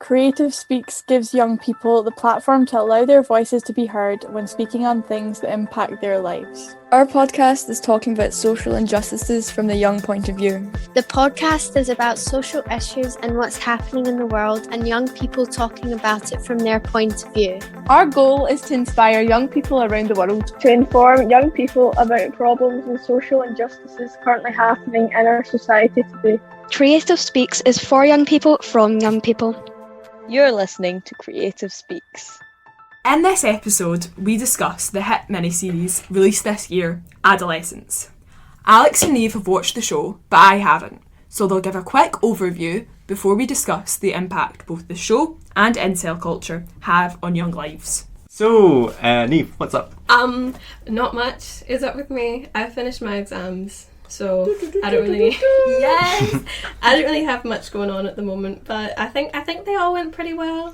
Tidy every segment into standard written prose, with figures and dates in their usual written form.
Creative Speaks gives young people the platform to allow their voices to be heard when speaking on things that impact their lives. Our podcast is talking about social injustices from the young point of view. The podcast is about social issues and what's happening in the world, and young people talking about it from their point of view. Our goal is to inspire young people around the world to inform young people about problems and social injustices currently happening in our society today. Creative Speaks is for young people from young people. You're listening to Creative Speaks. In this episode, we discuss the hit miniseries released this year, Adolescence. Alex and Niamh have watched the show, but I haven't, so they'll give a quick overview before we discuss the impact both the show and incel culture have on young lives. So, Niamh, what's up? Not much is up with me. I finished my exams, so I don't really I don't really have much going on at the moment, but I think they all went pretty well.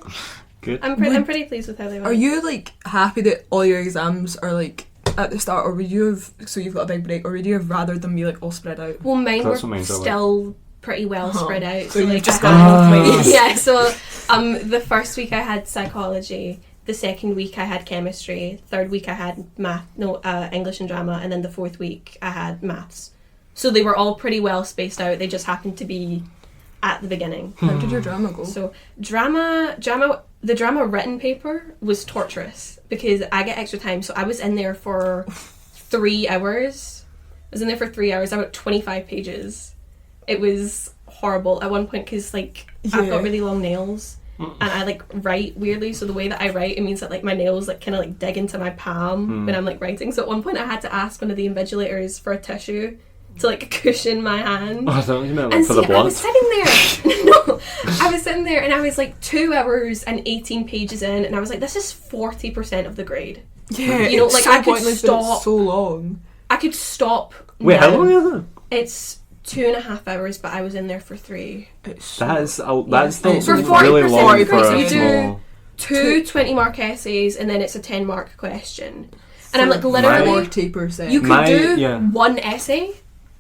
Good. I'm pretty pleased with how they went. Are you happy that all your exams are at the start, or would you have, so you've got a big break, or would you have rather them be all spread out? Well, mine were still pretty well spread out. So you've just got enough. Yeah, so the first week I had psychology, the second week I had chemistry, third week I had English and drama, and then the fourth week I had maths. So they were all pretty well spaced out. They just happened to be at the beginning. How did your drama go? So the drama written paper was torturous because I get extra time. So I was in there for 3 hours. I wrote 25 pages. It was horrible at one point because I've got really long nails. And I write weirdly, so the way that I write, it means that my nails kind of dig into my palm when I'm writing. So at one point I had to ask one of the invigilators for a tissue to cushion my hand. Oh, I thought you meant for the blood. I was sitting there. No, I was sitting there and I was 2 hours and 18 pages in, and I was this is 40% of the grade. Yeah, you know, it's so I could pointless, but stop. it's so long. I could stop. Wait, how long is it? It's 2.5 hours, but I was in there for 3. That's still for really long for a you small. do 2 20-mark essays, and then it's a 10-mark question. And I'm literally 40%. You could do one essay,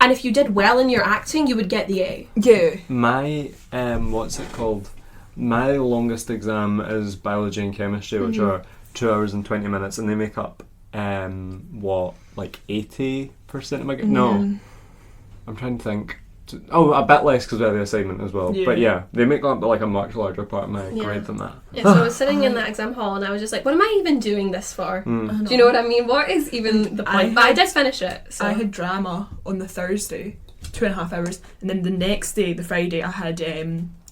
and if you did well in your acting, you would get the A. Yeah. My what's it called? My longest exam is biology and chemistry, which are 2 hours and 20 minutes, and they make up 80% of my grade? No. I'm trying to think. A bit less because we have the assignment as well. Yeah. But yeah, they make up a much larger part of my grade than that. Yeah, so I was sitting in that exam hall and I was just what am I even doing this for? Do you know what I mean? What is even the point? But I did finish it. So. I had drama on the Thursday, 2.5 hours, and then the next day, the Friday, I had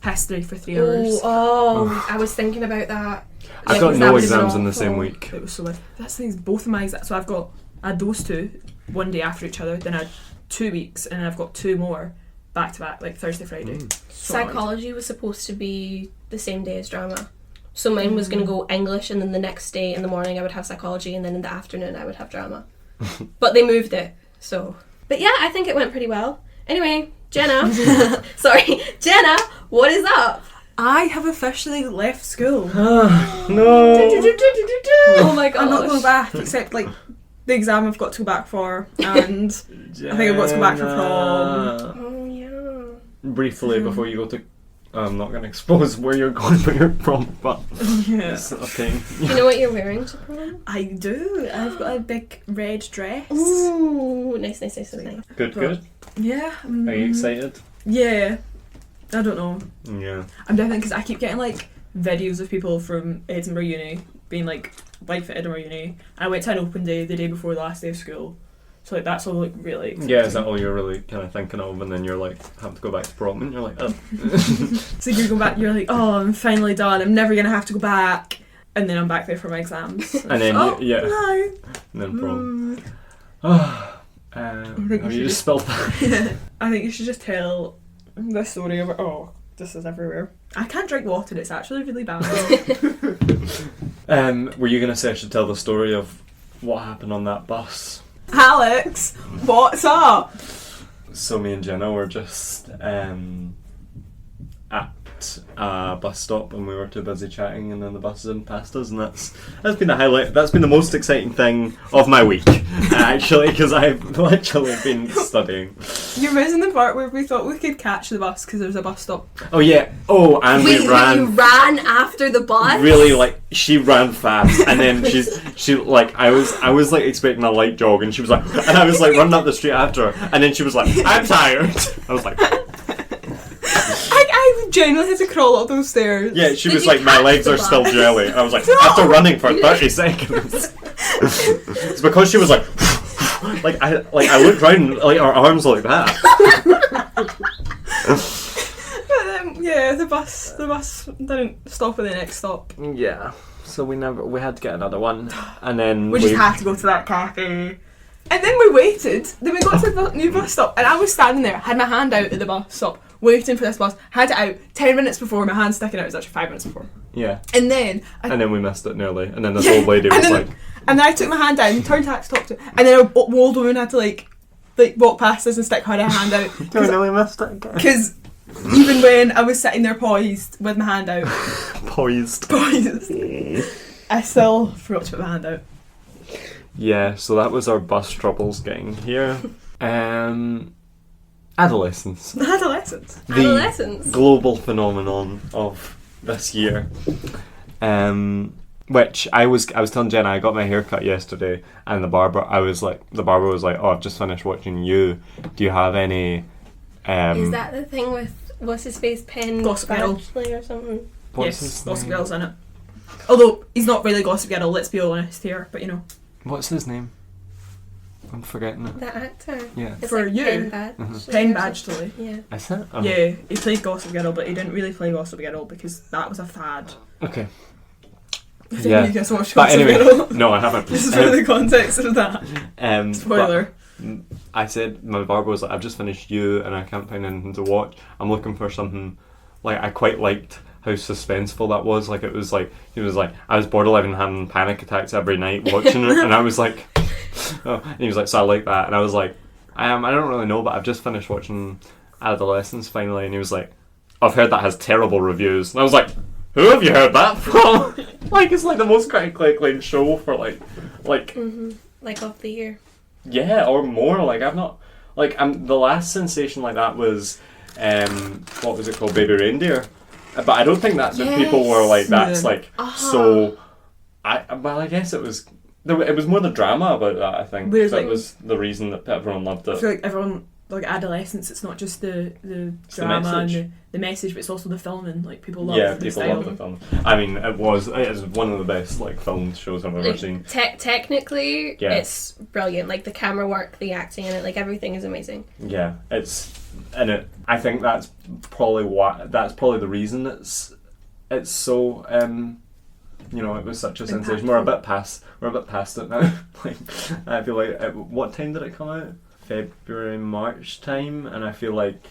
history for 3 hours. Oh, I was thinking about that. I've got no exams in the same week. It was so bad. That's the thing, both of my exams. So I had those two, one day after each other, then I had 2 weeks, and then I've got 2 more back to back, Thursday, Friday. So psychology was supposed to be the same day as drama. So mine was going to go English, and then the next day in the morning I would have psychology, and then in the afternoon I would have drama. But they moved it, so. But yeah, I think it went pretty well. Anyway, Jena. Jena, what is up? I have officially left school. No. Oh my god. I'm not going back, except the exam I've got to go back for, and I think I've got to go back for prom. Oh yeah. Briefly before you go to, I'm not going to expose where you're going for your prom, but it's a pain. Do you know what you're wearing to prom? I do. I've got a big red dress. Ooh, nice. Good. Yeah. Are you excited? Yeah. I don't know. Yeah. I'm definitely, because I keep getting videos of people from Edinburgh Uni being live at Edinburgh Uni. I went to an open day the day before the last day of school, so that's all really exciting. Yeah, is that all you're really kind of thinking of? And then you're have to go back to prom, and you're oh. So you're going back. You're oh, I'm finally done. I'm never gonna have to go back. And then I'm back there for my exams. And then no. And then prom. Have you just spelled that? Yeah. I think you should just tell the story of this is everywhere. I can't drink water. It's actually really bad. Were you gonna say I should tell the story of what happened on that bus? Alex, what's up? So me and Jena were just at at a bus stop and we were too busy chatting, and then the bus zoomed past us, and that's been the highlight. That's been the most exciting thing of my week, actually, because I've literally been studying. You're missing the part where we thought we could catch the bus because there's a bus stop. Oh yeah. Oh, and we ran. You ran after the bus? Really, like, she ran fast, and then she like, I was like expecting a light jog, and she was like, and I was like running up the street after her, and then she was like, I'm tired. I was like, I genuinely had to crawl up those stairs. yeah, she Did was you like, my catch legs the are bus? still jelly. I was like, after running for 30 seconds. It's because she was like, I looked round, like, her arms like that. But then, yeah, the bus didn't stop at the next stop. Yeah, so we had to get another one, and then We just had to go to that cafe. And then we waited. Then we got to the new bus stop, and I was standing there, had my hand out at the bus stop, waiting for this bus, had it out 10 minutes before, my hand sticking out. It was actually 5 minutes before. Yeah. And then we missed it nearly, and then this old lady was like... And then I took my hand down, turned tax, talked to her, and then an old woman had to like walk past us and stick her hand out. we missed it again. Because even when I was sitting there poised with my hand out... Poised. I still forgot to put my hand out. Yeah, so that was our bus troubles getting here. Adolescence. Adolescence. The global phenomenon of this year. Which I was telling Jena, I got my hair cut yesterday, and the barber was like, oh, I've just finished watching You. Do you have any... Is that the thing with, what's his face, Penn Gossip Girl Badgley or something? Yes, Gossip Girl's in it. Although, he's not really Gossip Girl, let's be honest here, but you know. What's his name? I'm forgetting it. That actor. Yeah. It's For like You. Penn Badgley. Penn Badgley. Yeah. Is it? Oh. Yeah, he played Gossip Girl, but he didn't really play Gossip Girl because that was a fad. Okay. I think Yeah. you guys watched But Gossip anyway, Girl. no, I haven't. Just for the context of that. Spoiler. I said, my barber was like, I've just finished You and I can't find anything to watch. I'm looking for something, like, I quite liked how suspenseful that was. Like, it was like, he was like, I was borderline having panic attacks every night watching it, and I was like, oh, and he was like, so I like that, and I was like, I don't really know, but I've just finished watching Adolescence finally, and he was like, I've heard that has terrible reviews, and I was like, who have you heard that from? Like, it's like the most critically acclaimed show for like Like of the year. Yeah, or more. Like, I've not, like, the last sensation like that was, what was it called, Baby Reindeer, but I don't think that the people were like, that's like, so, I guess it was more the drama about that, I think. Whereas, that like, was the reason that everyone loved it. I feel like everyone, like Adolescence, it's not just the drama and the message, but it's also the filming. Like, people love the people style. love the film. I mean, it was one of the best like film shows I've ever seen. Technically, it's brilliant. Like, the camera work, the acting in it, like, everything is amazing. Yeah, I think that's probably the reason it's so it was such a sensation. We're a bit past it now. Like, I feel like what time did it come out? February, March time, and I feel like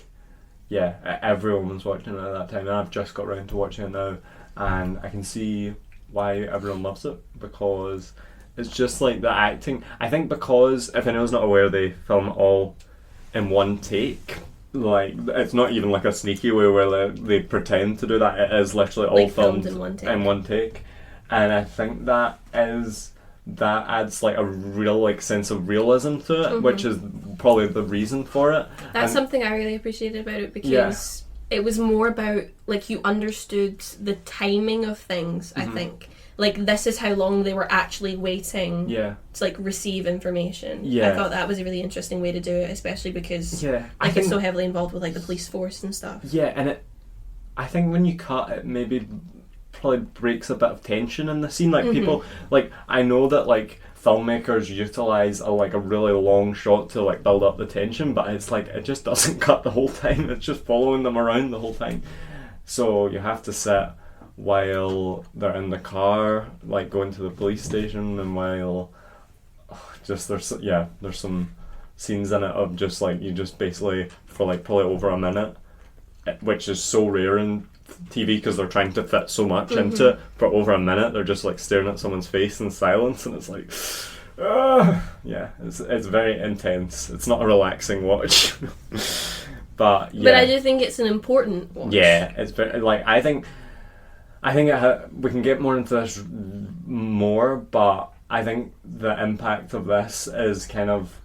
everyone was watching it at that time, and I've just got around to watching it now, and I can see why everyone loves it, because it's just like the acting. I think because, if anyone's not aware, they film it all in one take. Like, it's not even like a sneaky way where they pretend to do that. It is literally all like filmed in one take. And I think that adds like a real like sense of realism to it, which is probably the reason for it. That's something I really appreciated about it, because it was more about, like, you understood the timing of things. I think, like, this is how long they were actually waiting to like receive information. I thought that was a really interesting way to do it, especially because I think it's so heavily involved with like the police force and stuff. And I think when you cut it, maybe probably breaks a bit of tension in the scene. Like, people, like, I know that like filmmakers utilize a really long shot to like build up the tension, but it's like, it just doesn't cut the whole time. It's just following them around the whole time. So you have to sit while they're in the car, like going to the police station, and while there's some scenes in it of just like, you just basically for like probably over a minute, which is so rare in TV because they're trying to fit so much into it. For over a minute, they're just like staring at someone's face in silence, and it's like, it's very intense. It's not a relaxing watch. But yeah. But I do think it's an important watch. Yeah, it's very, like, I think we can get more into this more, but I think the impact of this is kind of,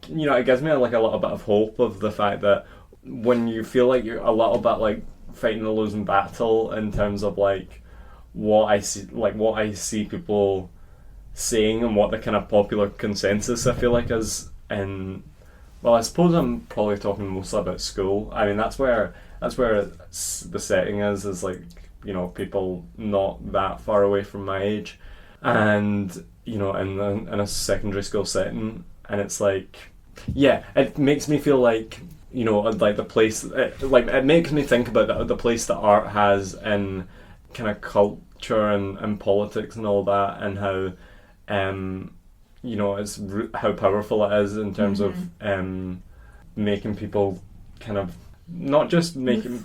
you know, it gives me like a little bit of hope of the fact that when you feel like you're a little bit like fighting a losing battle in terms of like what I see people saying and what the kind of popular consensus I feel like is in, well, I suppose I'm probably talking mostly about school. I mean, that's where the setting is like, you know, people not that far away from my age, and you know, in a secondary school setting, and it's like, yeah, it makes me feel like, you know, like the place, it makes me think about the place that art has in kind of culture and politics and all that, and how, you know, how powerful it is in terms of making people kind of not just making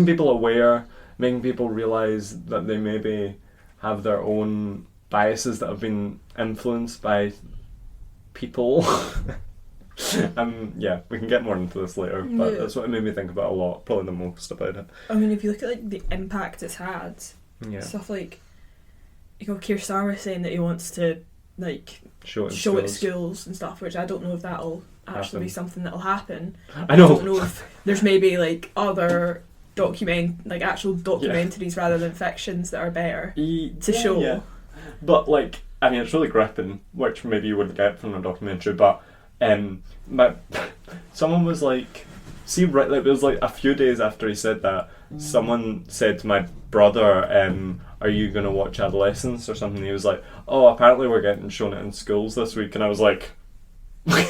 people aware, making people realize that they maybe have their own biases that have been influenced by people. Yeah, we can get more into this later, but that's what it made me think about a lot, probably the most about it. I mean, if you look at like the impact it's had, stuff like, you know, Keir Starmer saying that he wants to like show it at schools and stuff, which I don't know if that'll actually be something that'll happen. I know. I don't know if there's maybe like other actual documentaries rather than fictions that are better to show. Yeah. But like, I mean, it's really gripping, which maybe you wouldn't get from a documentary, but someone was like, it was like a few days after he said that, someone said to my brother, are you going to watch Adolescence or something? He was like, oh, apparently we're getting shown it in schools this week. And I was like,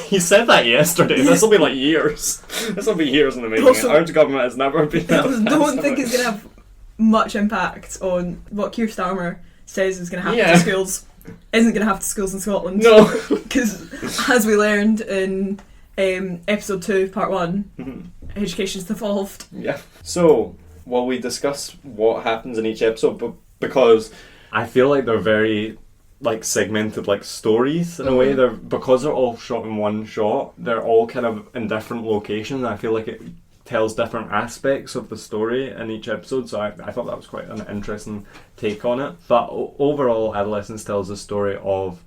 he said that yesterday. This will be like years. This will be years in the making. Also, our government has never been that. Don't think it's going to have much impact on what Keir Starmer says is going to happen to schools. Isn't going to happen to schools in Scotland. No. Because as we learned in episode 2, part 1, education's devolved. Yeah. So, while we discuss what happens in each episode, but because I feel like they're very like segmented like stories in a way, because they're all shot in one shot, they're all kind of in different locations, and I feel like it tells different aspects of the story in each episode, so I thought that was quite an interesting take on it. But overall, Adolescence tells the story of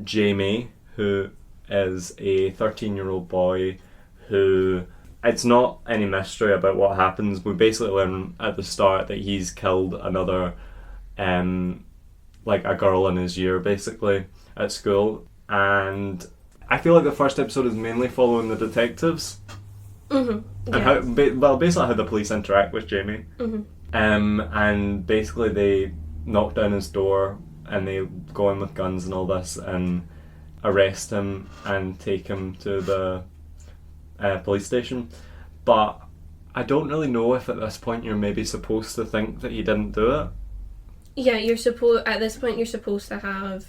Jamie, who is a 13-year-old boy who, it's not any mystery about what happens. We basically learn at the start that he's killed another like a girl in his year basically at school, and I feel like the first episode is mainly following the detectives. And basically how the police interact with Jamie. And basically they knock down his door and they go in with guns and all this and arrest him and take him to the police station. But I don't really know if at this point you're maybe supposed to think that he didn't do it. Yeah, at this point you're supposed to have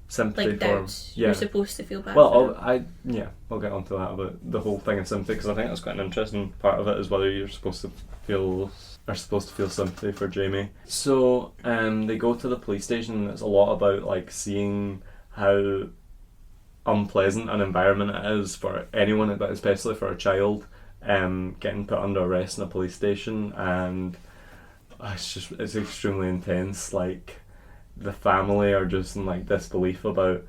sympathy like for him. doubts. Yeah. You're supposed to feel bad. Well, I'll get onto that about the whole thing of sympathy, because I think that's quite an interesting part of it, is whether you're supposed to feel sympathy for Jamie. So they go to the police station, and it's a lot about like seeing how unpleasant an environment it is for anyone, but especially for a child, getting put under arrest in a police station, and it's extremely intense. Like, the family are just in like disbelief about,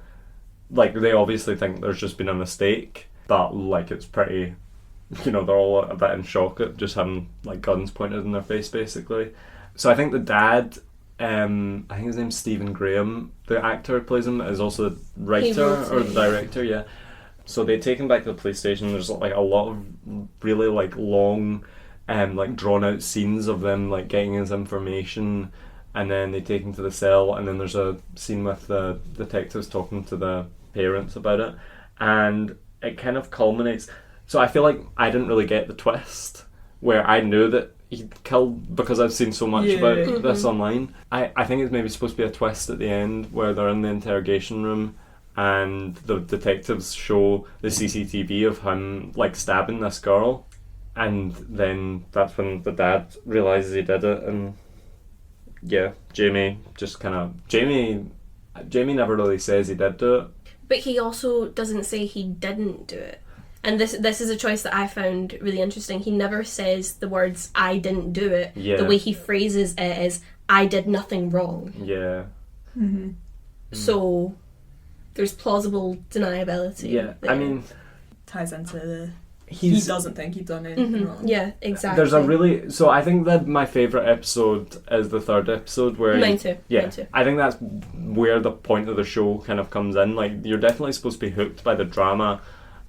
like, they obviously think there's just been a mistake, but like it's pretty, you know, they're all a bit in shock at just having like guns pointed in their face basically. So I think the dad, I think his name's Stephen Graham, the actor who plays him, is also the writer or the director, yeah. So they take him back to the police station. There's like a lot of really like long like drawn out scenes of them like getting his information, and then they take him to the cell, and then there's a scene with the detectives talking to the parents about it, and it kind of culminates. So I feel like I didn't really get the twist where I knew that he killed, because I've seen so much about this online. I think it's maybe supposed to be a twist at the end where they're in the interrogation room and the detectives show the CCTV of him like stabbing this girl, and then that's when the dad realises he did it. And yeah, Jamie never really says he did do it. But he also doesn't say he didn't do it. And this is a choice that I found really interesting. He never says the words "I didn't do it." Yeah. The way he phrases it is "I did nothing wrong." Yeah. Mm-hmm. So there's plausible deniability. Yeah. there. I mean, Ties into the he doesn't think he'd done anything wrong. Yeah, exactly. There's a really I think that my favourite episode is the third episode where Mine too. Yeah, Mine too. I think that's where the point of the show kind of comes in. Like, you're definitely supposed to be hooked by the drama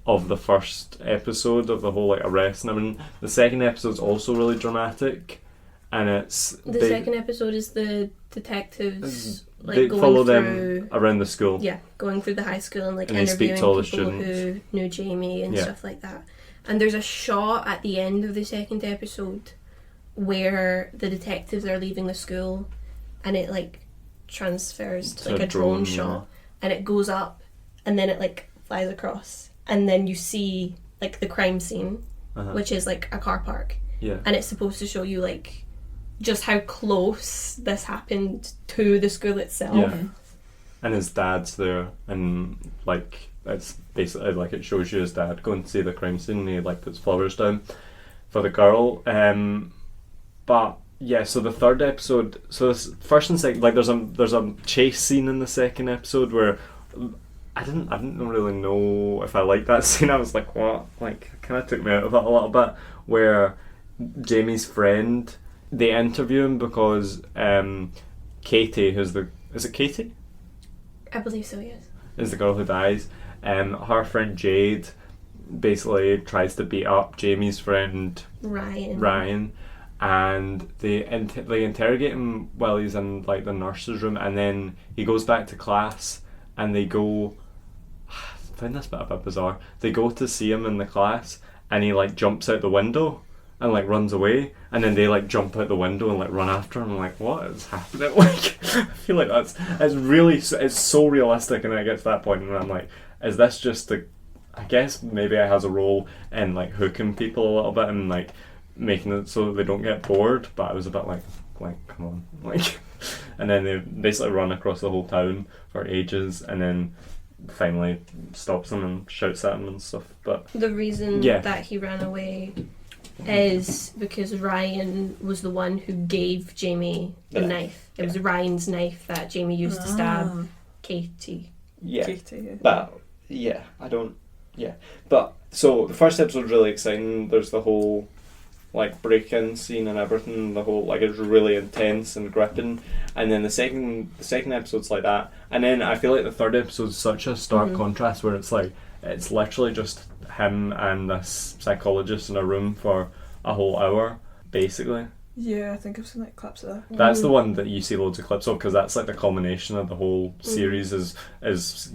of the first episode of the whole like arrest and everything. The second episode's also really dramatic, and it's The second episode is the detectives they going follow through them around the school. Yeah, going through the high school and like And they speak interviewing to all the people who students. knew Jamie and Yeah. stuff like that. And there's a shot at the end of the second episode where the detectives are leaving the school, and it like transfers to like a drone shot, and it goes up, and then it like flies across, and then you see like the crime scene, which is like a car park, Yeah. and it's supposed to show you like just how close this happened to the school itself. Yeah. And his dad's there, and like it's basically like it shows you his dad going to see the crime scene, and he like puts flowers down for the girl. But yeah, so the third episode, so this first and second, like there's a chase scene in the second episode where I didn't really know if I liked that scene. I was like, what? Like, kind of took me out of it a little bit. Where Jamie's friend, they interview him because Katie, is it Katie? I believe so, yes. Is the girl who dies. Her friend Jade basically tries to beat up Jamie's friend Ryan, and they interrogate him while he's in like the nurse's room, and then he goes back to class, and they go. I find this bit a bit bizarre. They go to see him in the class, and he like jumps out the window and like runs away, and then they like jump out the window and like run after him. I'm like, what is happening? Like, I feel like it's so realistic, and then I get to that point and I'm like, is this just I guess maybe it has a role in like hooking people a little bit and like making it so that they don't get bored, but I was a bit like come on, like, and then they basically run across the whole town for ages, and then finally stops them and shouts at him and stuff. But the reason that he ran away is because Ryan was the one who gave Jamie the knife. It was Ryan's knife that Jamie used to stab Katie. Yeah. Katie, But but so the first episode's really exciting. There's the whole like break-in scene and everything. The whole like it's really intense and gripping. And then the second episode's like that. And then I feel like the third episode's such a stark contrast where it's like it's literally just him and this psychologist in a room for a whole hour, basically. Yeah, I think I've seen like clips of that. That's the one that you see loads of clips of, because that's like the culmination of the whole series is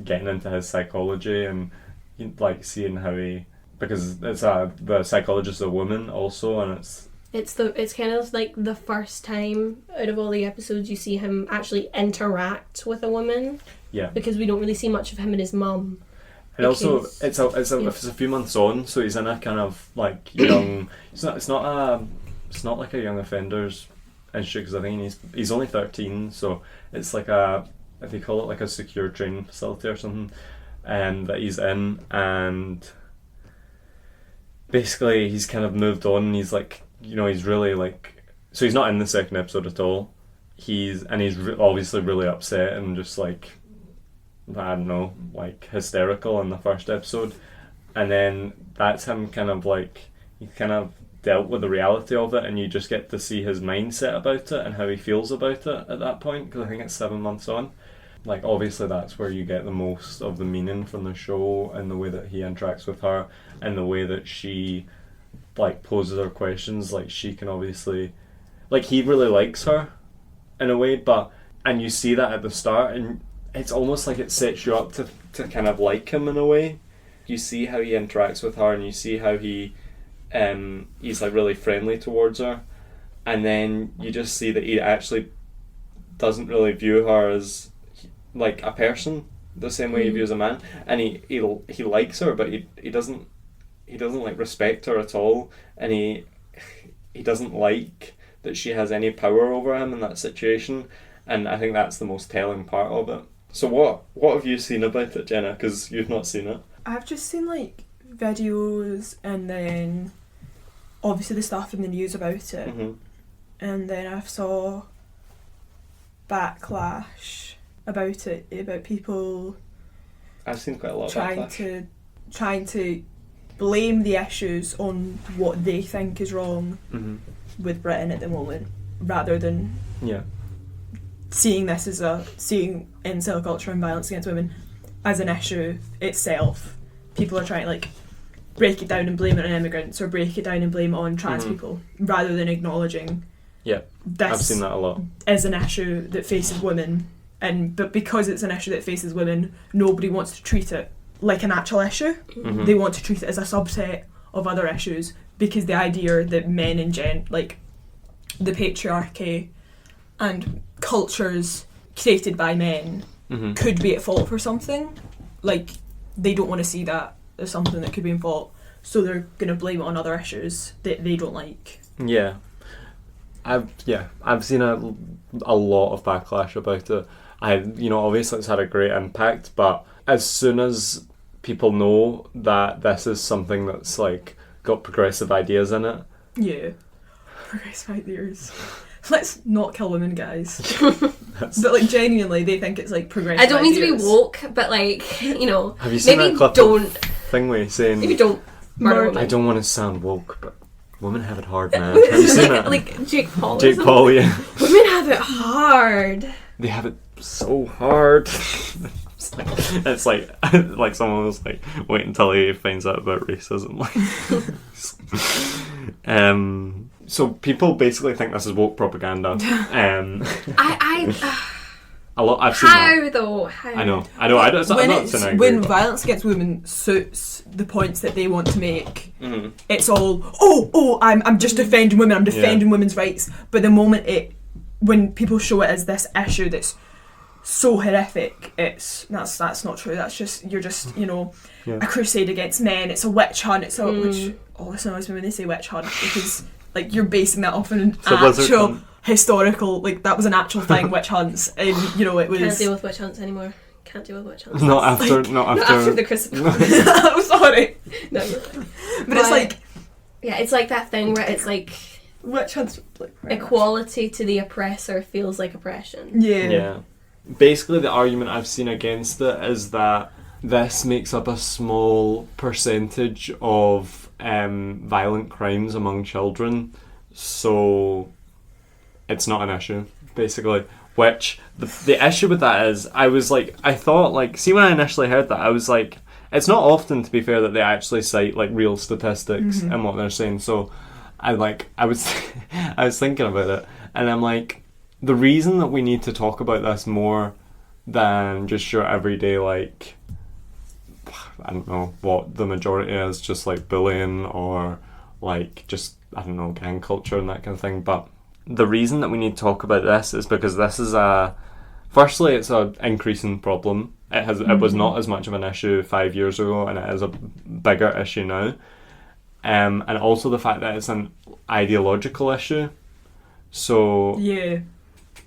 getting into his psychology and like seeing how he, because it's the psychologist is a woman also, and it's kind of like the first time out of all the episodes you see him actually interact with a woman. Yeah. Because we don't really see much of him and his mum. And also, it's a few months on, so he's in a kind of like young. It's not like a young offenders issue, because I think he's only 13, so it's like they call it like a secure training facility or something, that he's in, and basically he's kind of moved on. And he's like, he's really like, so he's not in the second episode at all. He's obviously really upset and just like, I don't know, like hysterical in the first episode, and then that's him kind of like, he kind of dealt with the reality of it, and you just get to see his mindset about it and how he feels about it at that point, because I think it's 7 months on. Like, obviously that's where you get the most of the meaning from the show, and the way that he interacts with her, and the way that she like poses her questions. Like, she can obviously, like, he really likes her in a way, and you see that at the start, and it's almost like it sets you up to kind of like him in a way. You see how he interacts with her, and you see how he's like really friendly towards her, and then you just see that he actually doesn't really view her as like a person the same way he views a man, and he likes her, but he doesn't like respect her at all, and he doesn't like that she has any power over him in that situation, and I think that's the most telling part of it. So what have you seen about it, Jena? Because you've not seen it. I've just seen like videos, and then obviously the stuff in the news about it. Mm-hmm. And then I saw backlash about it, about people I've seen quite a lot of trying to blame the issues on what they think is wrong Mm-hmm. with Britain at the moment, rather than Yeah. seeing incel culture and violence against women as an issue itself. People are trying to like break it down and blame it on immigrants, or break it down and blame it on trans people, rather than acknowledging Yeah. this I've seen that a lot. is an issue that faces women, but because it's an issue that faces women, nobody wants to treat it like an actual issue. Mm-hmm. They want to treat it as a subset of other issues, because the idea that men and like the patriarchy and cultures created by men Mm-hmm. could be at fault for something, like they don't want to see that as something that could be in fault, so they're going to blame it on other issues that they don't like. Yeah. I've seen a lot of backlash about it. Obviously it's had a great impact, but as soon as people know that this is something that's like got progressive ideas in it. Yeah. Progressive ideas. Let's not kill women, guys. But like genuinely, they think it's like progressive. I don't mean to ideas. be woke, but like, you know, Have you seen maybe that clip don't. of Thingy saying, Maybe don't murder women. I don't want to sound woke, but women have it hard, man. Have you seen that? Like Jake Paul. Jake Paul, yeah. Women have it hard. They have it so hard. It's like someone was like, wait until he finds out about racism. So people basically think this is woke propaganda. A lot. I've seen How that. though? How? I know. I'm not saying I agree. When violence against women suits the points that they want to make, Mm-hmm. it's all I'm just defending women. I'm defending women's rights. But the moment when people show it as this issue that's so horrific, that's not true. That's just you're just a crusade against men. It's a witch hunt. It's which always annoys me when they say witch hunt, because like you're basing that off an actual historical, like that was an actual thing, witch hunts, and it was. Can't deal with witch hunts anymore. Can't deal with witch hunts. Not after the Christmas. I'm sorry. No, you're fine. But it's like, yeah, it's like that thing where it's like witch hunts, like equality to the oppressor feels like oppression. Yeah. Basically, the argument I've seen against it is that this makes up a small percentage of violent crimes among children, so it's not an issue, basically. Which, the issue with that is, I thought, see, when I initially heard that, I was like, it's not often, to be fair, that they actually cite, like, real statistics in what they're saying, so I was thinking about it, and I'm like, the reason that we need to talk about this more than just your everyday, like, I don't know what the majority is, just like bullying or like just, I don't know, gang culture and that kind of thing, but the reason that we need to talk about this is because this is firstly it's an increasing problem. It was not as much of an issue 5 years ago, and it is a bigger issue now, and also the fact that it's an ideological issue. So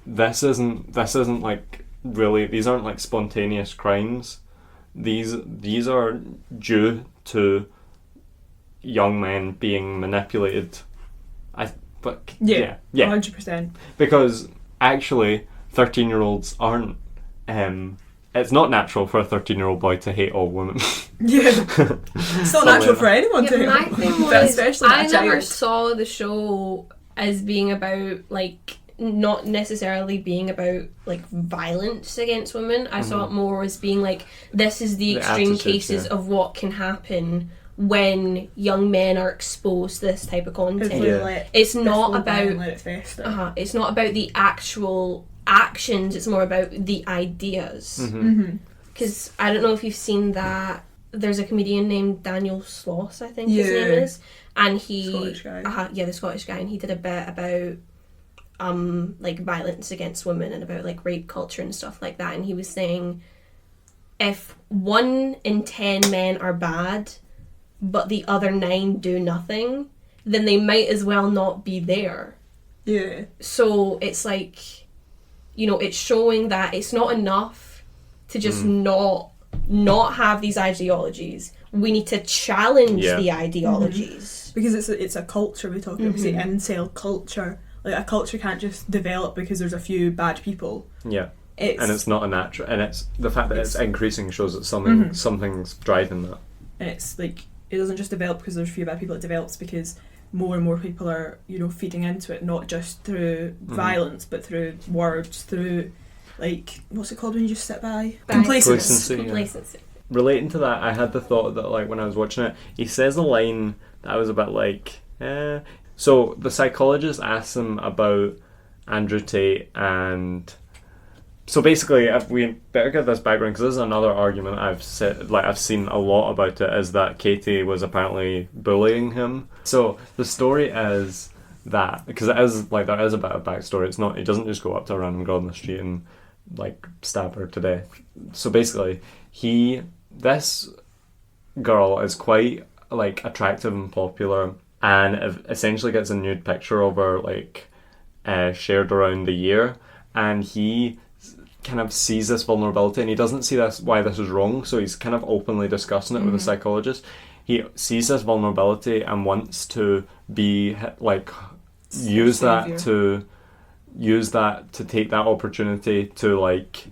this isn't like really, these aren't like spontaneous crimes. These are due to young men being manipulated. 100%. Because actually 13-year-olds aren't it's not natural for a 13-year-old boy to hate all women. It's not natural for anyone to hate. My thing was, I never saw the show as being about like, not necessarily being about like violence against women. I saw it more as being like, this is the extreme cases of what can happen when young men are exposed to this type of content. It's not about it's not about the actual actions, it's more about the ideas. Because I don't know if you've seen that, there's a comedian named Daniel Sloss, I think his name is, and he Scottish guy. The Scottish guy, and he did a bit about like violence against women and about like rape culture and stuff like that, and he was saying if 1 in 10 men are bad but the other 9 do nothing, then they might as well not be there. So it's like, it's showing that it's not enough to just not have these ideologies. we need to challenge Yeah. the ideologies. Because it's a culture we talk about. We say incel culture. Like, a culture can't just develop because there's a few bad people. Yeah. And it's not a natural, and it's the fact that it's increasing shows that something's driving that. And it's like, it doesn't just develop because there's a few bad people. It develops because more and more people are, feeding into it, not just through violence, but through words, through, like, what's it called when you just sit by? Complacency. Complacency. Relating to that, I had the thought that, like, when I was watching it, he says a line that I was a bit like, eh. So the psychologist asks him about Andrew Tate, and so basically, if we better get this background, because this is another argument I've seen a lot about it, is that Katie was apparently bullying him. So the story is that, because it is, like, there is a bit of backstory. It's not, he doesn't just go up to a random girl on the street and, like, stab her to death. So basically, this girl is quite, like, attractive and popular, and essentially gets a nude picture of her, like, shared around the year, and he kind of sees this vulnerability, and he doesn't see why this is wrong, so he's kind of openly discussing it with a psychologist. He sees this vulnerability and wants to be, like, use that to take that opportunity to, like,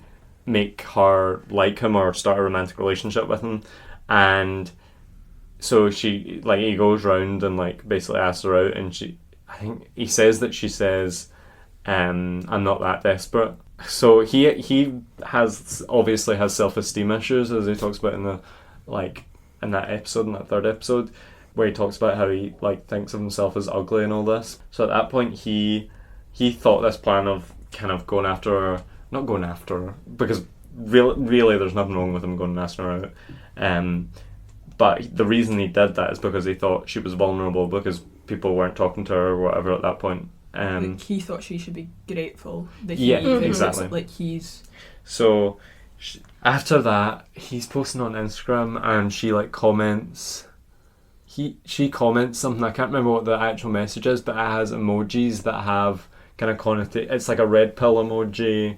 make her like him or start a romantic relationship with him. And so she, like, he goes round and, like, basically asks her out, and I think he says that she says, I'm not that desperate. So he obviously has self-esteem issues, as he talks about in that third episode, where he talks about how he, like, thinks of himself as ugly and all this. So at that point, he thought this plan of kind of not going after her, because really there's nothing wrong with him going and asking her out. But the reason he did that is because he thought she was vulnerable, because people weren't talking to her or whatever at that point. Like, he thought she should be grateful that exactly. Like, he's... So after that, he's posting on Instagram, and she, like, comments. She comments something. I can't remember what the actual message is, but it has emojis that have kind of it's like a red pill emoji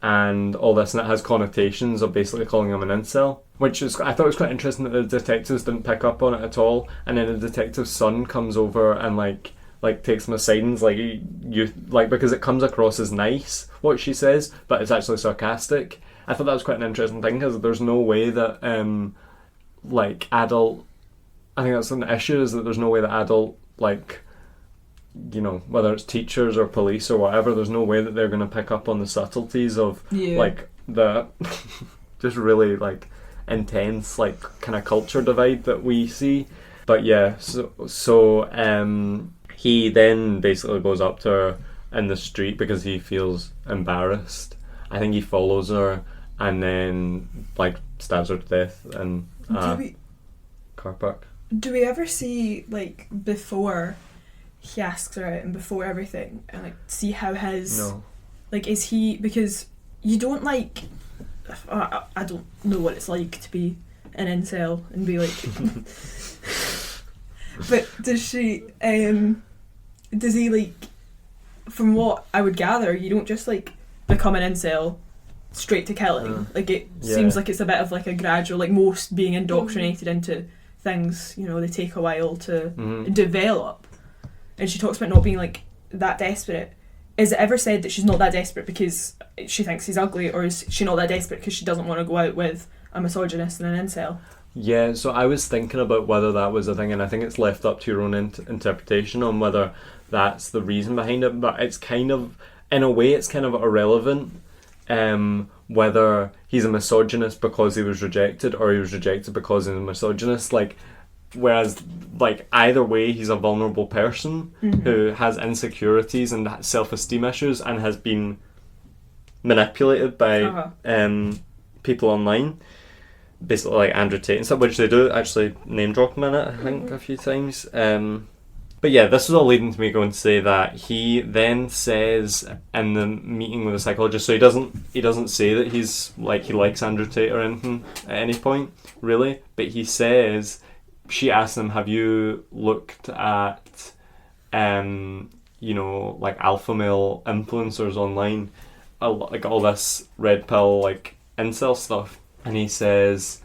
and all this, and it has connotations of basically calling him an incel, which is, I thought it was quite interesting that the detectives didn't pick up on it at all. And then the detective's son comes over and like takes him aside and is like, you like, because it comes across as nice what she says, but it's actually sarcastic. I thought that was quite an interesting thing, because there's no way that I think that's an issue, is that there's no way that adult, like, whether it's teachers or police or whatever, there's no way that they're going to pick up on the subtleties of like the just really, like, intense, like, kind of culture divide that we see. But yeah, so he then basically goes up to her in the street because he feels embarrassed. I think he follows her and then, like, stabs her to death in car park. Do we ever see, like, before he asks her out and before everything, and, like, see how his... No. Like, is he... Because you don't, like... I don't know what it's like to be an incel and be like... But does she... does he, like... From what I would gather, you don't just, like, become an incel straight to killing. Like, it seems like it's a bit of, like, a gradual... Like, most being indoctrinated into things, they take a while to develop. And she talks about not being, like, that desperate. Is it ever said that she's not that desperate because she thinks he's ugly, or is she not that desperate because she doesn't want to go out with a misogynist and an incel? Yeah, so I was thinking about whether that was a thing, and I think it's left up to your own interpretation on whether that's the reason behind it, but it's kind of, in a way, it's kind of irrelevant whether he's a misogynist because he was rejected or he was rejected because he's a misogynist. Like, whereas, like, either way, he's a vulnerable person who has insecurities and self-esteem issues and has been manipulated by people online, basically like Andrew Tate and stuff, which they do actually name drop him in it, I think, a few times. But yeah, this was all leading to me going to say that he then says in the meeting with the psychologist, so he doesn't say that he's, like, he likes Andrew Tate or anything at any point, really, but he says... She asked him, have you looked at, like, alpha male influencers online, like all this red pill, like, incel stuff? And he says,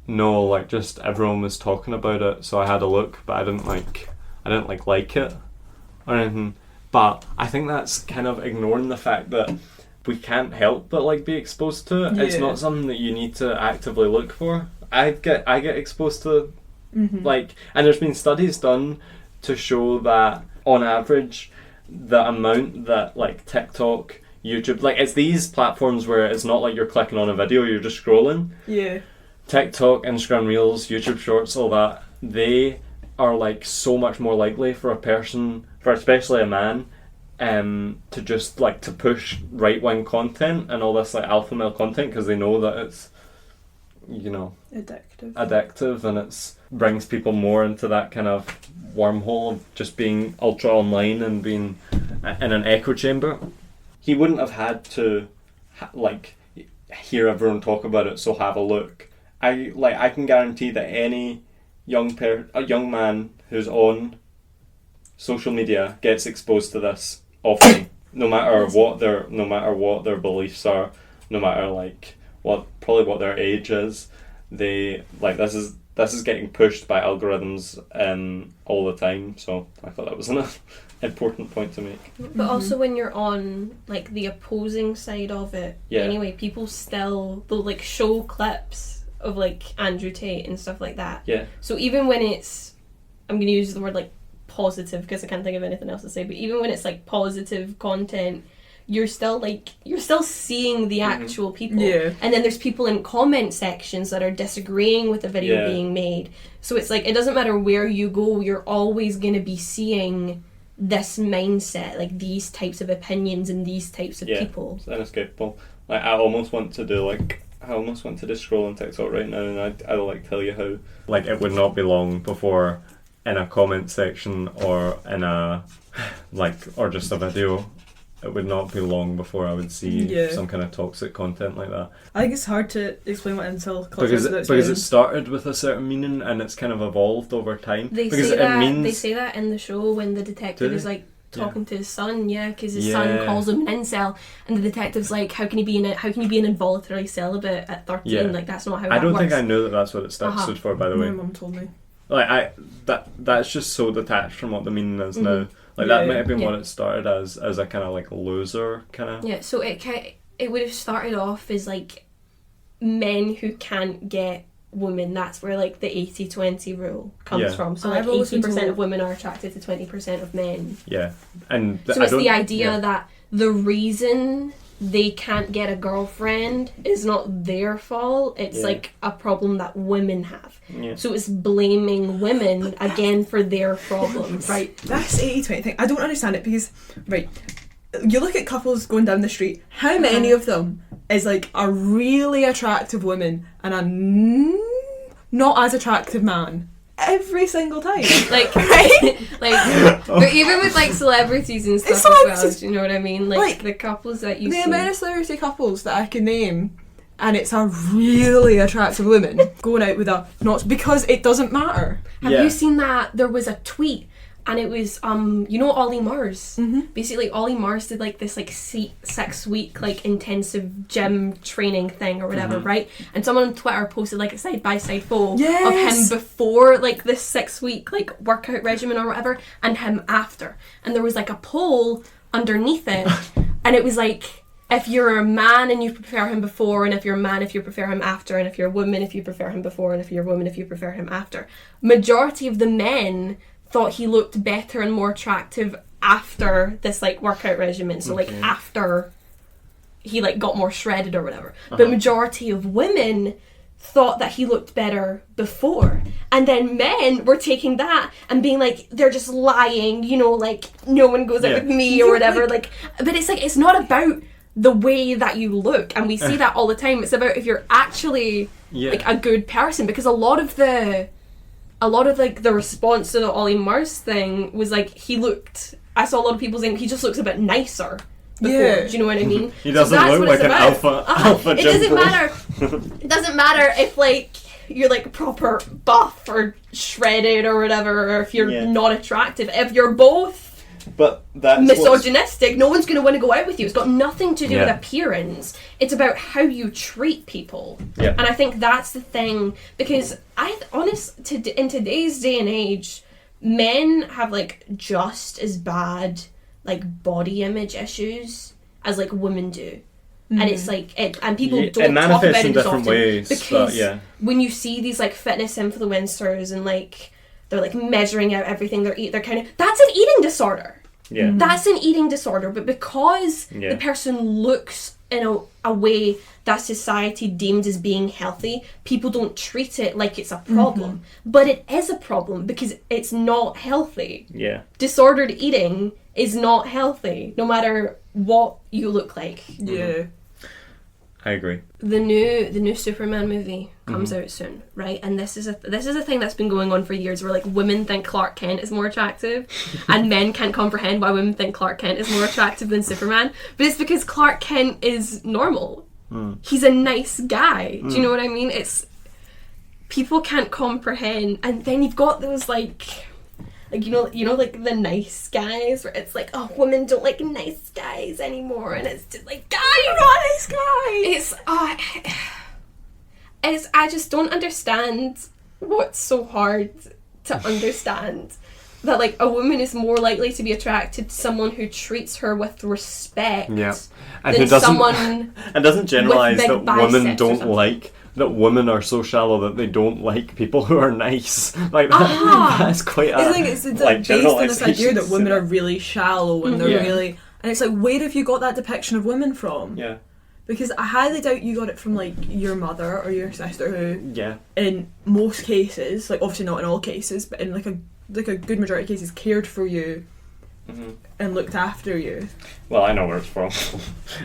no, like just everyone was talking about it, so I had a look, but I didn't like it or anything. But I think that's kind of ignoring the fact that we can't help but like be exposed to it. It's not something that you need to actively look for. I get exposed to like, and there's been studies done to show that on average the amount that like TikTok, YouTube, like it's these platforms where it's not like you're clicking on a video, you're just scrolling. Yeah. TikTok, Instagram Reels, YouTube Shorts, all that, they are like so much more likely for a person, for especially a man, to just like to push right-wing content and all this like alpha male content, because they know that it's, you know, addictive, and it's brings people more into that kind of wormhole of just being ultra online and being in an echo chamber. He wouldn't have had to like hear everyone talk about it, so have a look. I can guarantee that any a young man who's on social media gets exposed to this often, no matter what their beliefs are, no matter like what their age is. They like this is getting pushed by algorithms all the time. So I thought that was an important point to make. But also when you're on like the opposing side of it, anyway, people they'll like show clips of like Andrew Tate and stuff like that. Yeah. So even when it's, I'm going to use the word like positive because I can't think of anything else to say, but even when it's like positive content, you're still seeing the actual people. Yeah. And then there's people in comment sections that are disagreeing with the video being made. So it's like, it doesn't matter where you go, you're always going to be seeing this mindset, like these types of opinions and these types of people. It's inescapable. Like I almost want to scroll on TikTok right now, and I'll like tell you how like it would not be long before in a comment section or in a like or just a video, it would not be long before I would see some kind of toxic content like that. I think it's hard to explain what incel culture because is because it started with a certain meaning and it's kind of evolved over time. They say that in the show when the detective is like talking to his son, because his son calls him an incel, and the detective's like, how can you be an involuntary celibate at 13? Yeah. Like that's not how. I don't works. think I knew that's what it stood for. By the way, my mum told me. Like that's just so detached from what the meaning is now. Like that might have been what it started as a kind of like loser kind of. Yeah, so it would have started off as like men who can't get women. That's where like the 80-20 rule comes from. So like 80% of women are attracted to 20% of men. Yeah, and so it's the idea that the reason they can't get a girlfriend is not their fault. It's like a problem that women have. Yeah. So it's blaming women again for their problems. Right, that's 80-20 thing. I don't understand it because, right, you look at couples going down the street, how many of them is like a really attractive woman and a not as attractive man? Every single time. Like, right? Like, but even with like celebrities and stuff as well, do you know what I mean? Like the couples that you see. The amount of celebrity couples that I can name, and it's a really attractive woman going out with a not, because it doesn't matter. Have you seen that? There was a tweet, and it was you know Ollie Murs. Basically, Ollie Murs did like this like 6-week like intensive gym training thing or whatever, right? And someone on Twitter posted like a side by side photo of him before like this 6-week like workout regimen or whatever, and him after. And there was like a poll underneath it, and it was like, if you're a man and you prefer him before, and if you're a man if you prefer him after, and if you're a woman if you prefer him before, and if you're a woman if you prefer him after. Majority of the men thought he looked better and more attractive after this like workout regimen, so like after he like got more shredded or whatever. But majority of women thought that he looked better before, and then men were taking that and being like, they're just lying, you know, like no one goes out with me or whatever, like but it's like, it's not about the way that you look, and we see that all the time. It's about if you're actually like a good person, because a lot of like the response to the Ollie Murs thing was like, I saw a lot of people saying he just looks a bit nicer before. Do you know what I mean? He doesn't look like an alpha it doesn't matter. It doesn't matter if like you're like proper buff or shredded or whatever, or if you're not attractive. If you're both But that's misogynistic. No one's going to want to go out with you. It's got nothing to do with Yeah. appearance. It's about how you treat people. Yeah. And I think that's the thing, because in today's day and age, men have like just as bad like body image issues as like women do. And it's like and people don't talk about it as often ways, because when you see these like fitness influencers and like they're like measuring out everything they're kind of, that's an eating disorder. Yeah. That's an eating disorder, but because the person looks in a way that society deemed as being healthy, people don't treat it like it's a problem. But it is a problem because it's not healthy. Yeah. Disordered eating is not healthy, no matter what you look like. Yeah. I agree. The new Superman movie comes out soon, right? And this is a thing that's been going on for years, where like women think Clark Kent is more attractive, and men can't comprehend why women think Clark Kent is more attractive than Superman. But it's because Clark Kent is normal. He's a nice guy. Do you know what I mean? It's people can't comprehend, and then you've got those like you know like the nice guys, where it's like, oh, women don't like nice guys anymore, and it's just like, guy, you're not a nice guy. It's I just don't understand what's so hard to understand, that like a woman is more likely to be attracted to someone who treats her with respect, and than who doesn't someone and doesn't generalize with that big biceps women or don't something. like that women are so shallow that they don't like people who are nice. Like that, that's quite a I think it's like based on this idea generalisation. that women are really shallow and they're Yeah. really, and it's like, where have you got that depiction of women from? Yeah. Because I highly doubt you got it from like your mother or your sister, who Yeah. in most cases, like obviously not in all cases, but in like a good majority of cases, cared for you and looked after you. Well, I know where it's from.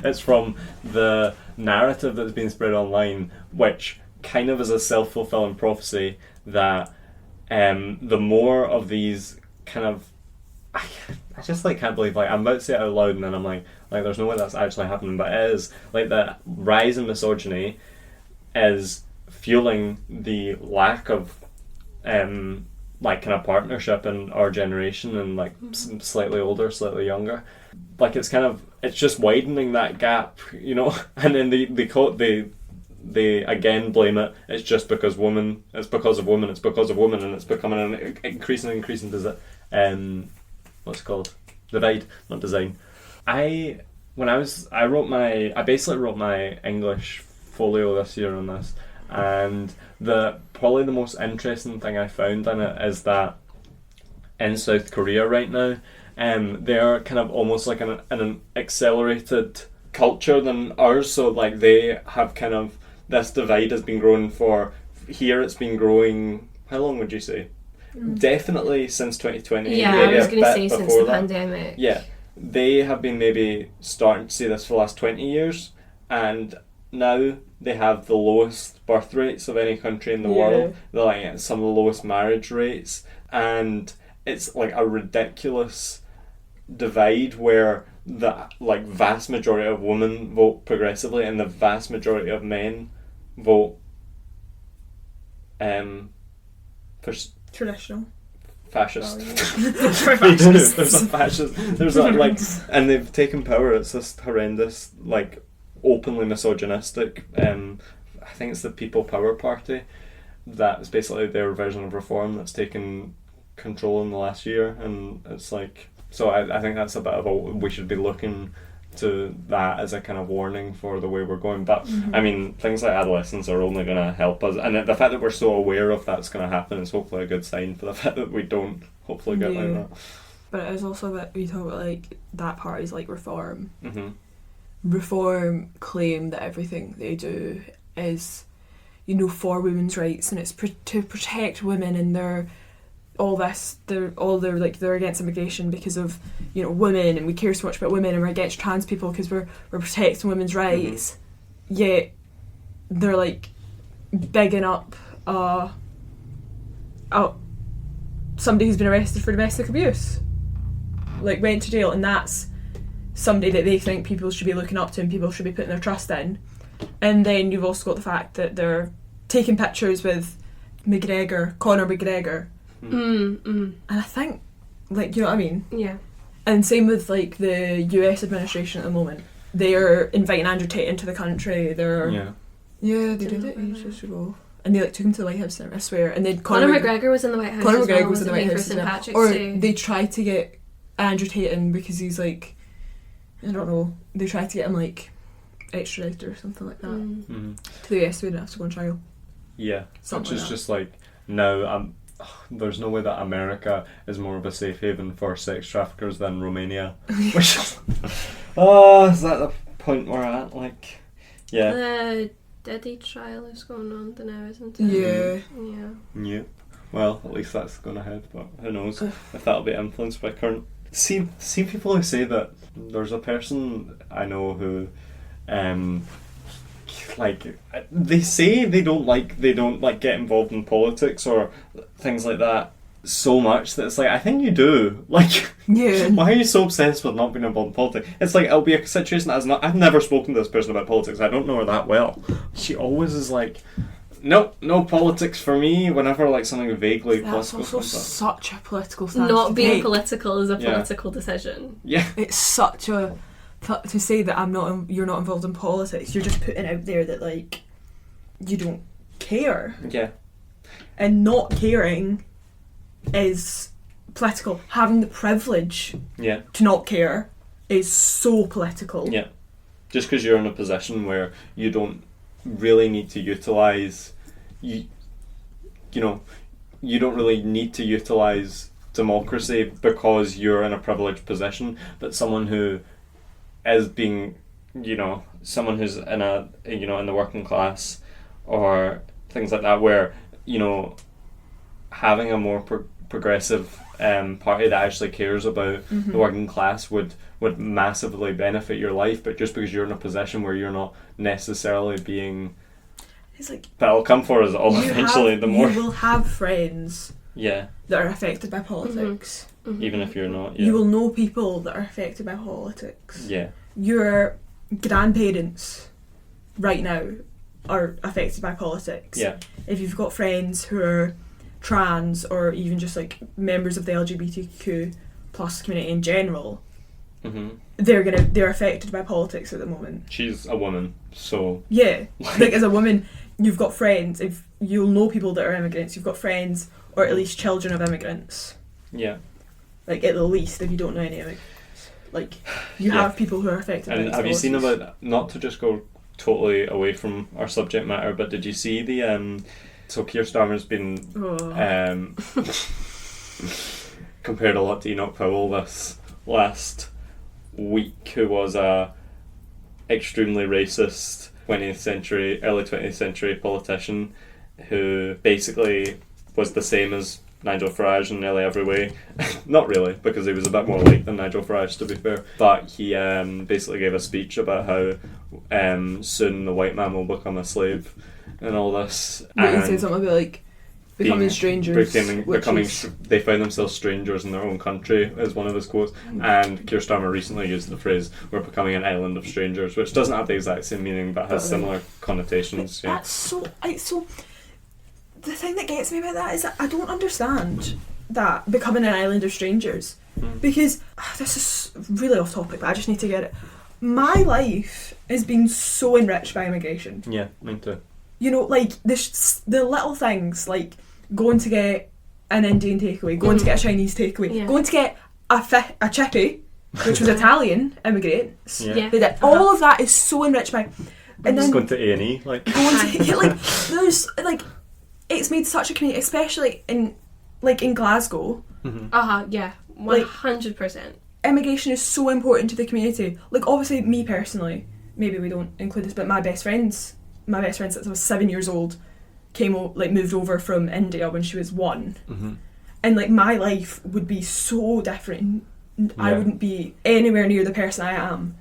It's from the narrative that's been spread online, which kind of is a self-fulfilling prophecy that the more of these kind of... I just like can't believe, like, I'm about to say it out loud and then I'm like there's no way that's actually happening, but it is. Like, the rise in misogyny is fueling the lack of like kind of partnership in our generation, and like slightly older, slightly younger. Like, it's just widening that gap, you know. And then they again blame it. It's just because women. It's because of women. It's because of women, and it's becoming an increasing what's it called? Divide, not design. I basically wrote my English folio this year on this, and probably the most interesting thing I found in it is that in South Korea right now, they're kind of almost like in an accelerated culture than ours. So like they have kind of, this divide has been growing for, here it's been growing, how long would you say? Definitely since 2020. Yeah, I was going to say since the pandemic. Yeah, they have been maybe starting to see this for the last 20 years, and now they have the lowest birth rates of any country in the world. They're like some of the lowest marriage rates, and it's like a ridiculous divide where the like vast majority of women vote progressively and the vast majority of men vote for Traditional. fascist. Fascist. There's a fascist. There's a like, and they've taken power. It's this horrendous, like, openly misogynistic. I think it's the People Power Party. That's basically their version of reform that's taken control in the last year, and it's like, so I think that's a bit of a, we should be looking to that as a kind of warning for the way we're going. But I mean, things like Adolescence are only going to help us, and the fact that we're so aware of that's going to happen is hopefully a good sign for the fact that we don't hopefully get like that. But it is also that we talk about like that party's like reform. Reform Claim that everything they do is, you know, for women's rights, and it's to protect women, and they're against immigration because of, you know, women, and we care so much about women, and we're against trans people because we're protecting women's rights. Yet they're like bigging up somebody who's been arrested for domestic abuse, like went to jail, and that's somebody that they think people should be looking up to and people should be putting their trust in. And then you've also got the fact that they're taking pictures with Conor McGregor. And I think, like, you know what I mean? Yeah. And same with like the US administration at the moment. They're inviting Andrew Tate into the country. They're they did it ages ago. And they like took him to the White House, I swear. And then Conor McGregor was in the White House. Conor as McGregor well, was in the White for House, St. Patrick's or Day. they tried to get Andrew Tate in because he's like, I don't know. They tried to get him like extradited or something like that to the US so he didn't have to go on trial. Yeah, Something which is like just like now. There's no way that America is more of a safe haven for sex traffickers than Romania. Which is, is that the point we're at? Like, yeah. The Diddy trial is going on now, isn't it? Yeah. Yeah. Well, at least that's going ahead, but who knows if that'll be influenced by current. See people who say that there's a person I know who, like they say they don't like get involved in politics or things like that so much that it's like I think you do. Like, why are you so obsessed with not being involved in politics? It's like it'll be a situation that I've never spoken to this person about politics. I don't know her that well. She always is like, nope, no politics for me. Whenever like something vaguely That's political also comes such a political stance. Not to being take. political is a political decision. Yeah, It's such a to say that you're not involved in politics. You're just putting out there that like you don't care, yeah, and not caring is political. Having the privilege yeah, to not care is so political. yeah. Just because you're in a position where you don't really need to utilise you don't really need to utilise democracy because you're in a privileged position, but someone who is being someone who's in a in the working class or things like that, where having a more progressive party that actually cares about the working class would massively benefit your life, but just because you're in a position where you're not necessarily being, It's like that'll come for us all eventually. You will have friends that are affected by politics. even if you're not, You will know people that are affected by politics. yeah, Your grandparents right now are affected by politics. yeah, If you've got friends who are trans or even just like members of the LGBTQ plus community in general, they're affected by politics at the moment. she's a woman, so Yeah, like as a woman, you've got friends. If you'll know people that are immigrants, you've got friends or at least children of immigrants. yeah. Like at the least, if you don't know any immigrants, like you have people who are affected. by And these have you seen policies. about, not to just go totally away from our subject matter, but did you see the so Keir Starmer's been compared a lot to Enoch Powell this last week, who was a extremely racist early 20th century politician who basically was the same as Nigel Farage in nearly every way. Not really, because he was a bit more like than Nigel Farage, to be fair. But he basically gave a speech about how soon the white man will become a slave and all this. But he said something about like becoming strangers. They found themselves strangers in their own country, is one of his quotes. And Keir Starmer recently used the phrase, "We're becoming an island of strangers," which doesn't have the exact same meaning but has similar connotations. Yeah. That's so. The thing that gets me about that is that I don't understand that becoming an island of strangers, because this is really off topic, but I just need to get it. My life has been so enriched by immigration. Yeah, me too. Like the little things, like going to get an Indian takeaway, going to get a Chinese takeaway, going to get a chippy, which was Italian immigrants. Yeah. They did. All of that is so enriched by. And Just then going to A&E, like. There's like. It's made such a community, especially in Glasgow. Yeah, 100%. Immigration is so important to the community. Like, obviously, me personally, maybe we don't include this, but my best friends since I was 7 years old, moved over from India when she was 1, and like my life would be so different. I wouldn't be anywhere near the person I am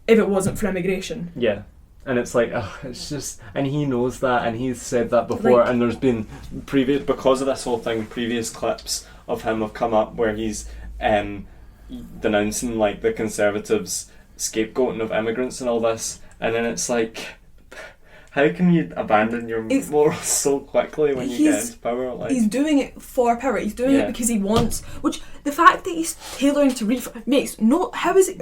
if it wasn't for immigration. Yeah. And it's like, it's just, and he knows that, and he's said that before, and there's been because of this whole thing, previous clips of him have come up where he's denouncing like the Conservatives' scapegoating of immigrants and all this, and then it's like, how can you abandon your It's- morals so quickly when you get into power? Like, He's doing it for power. He's doing it because he wants. Which the fact that he's tailoring to reform makes no. How is it?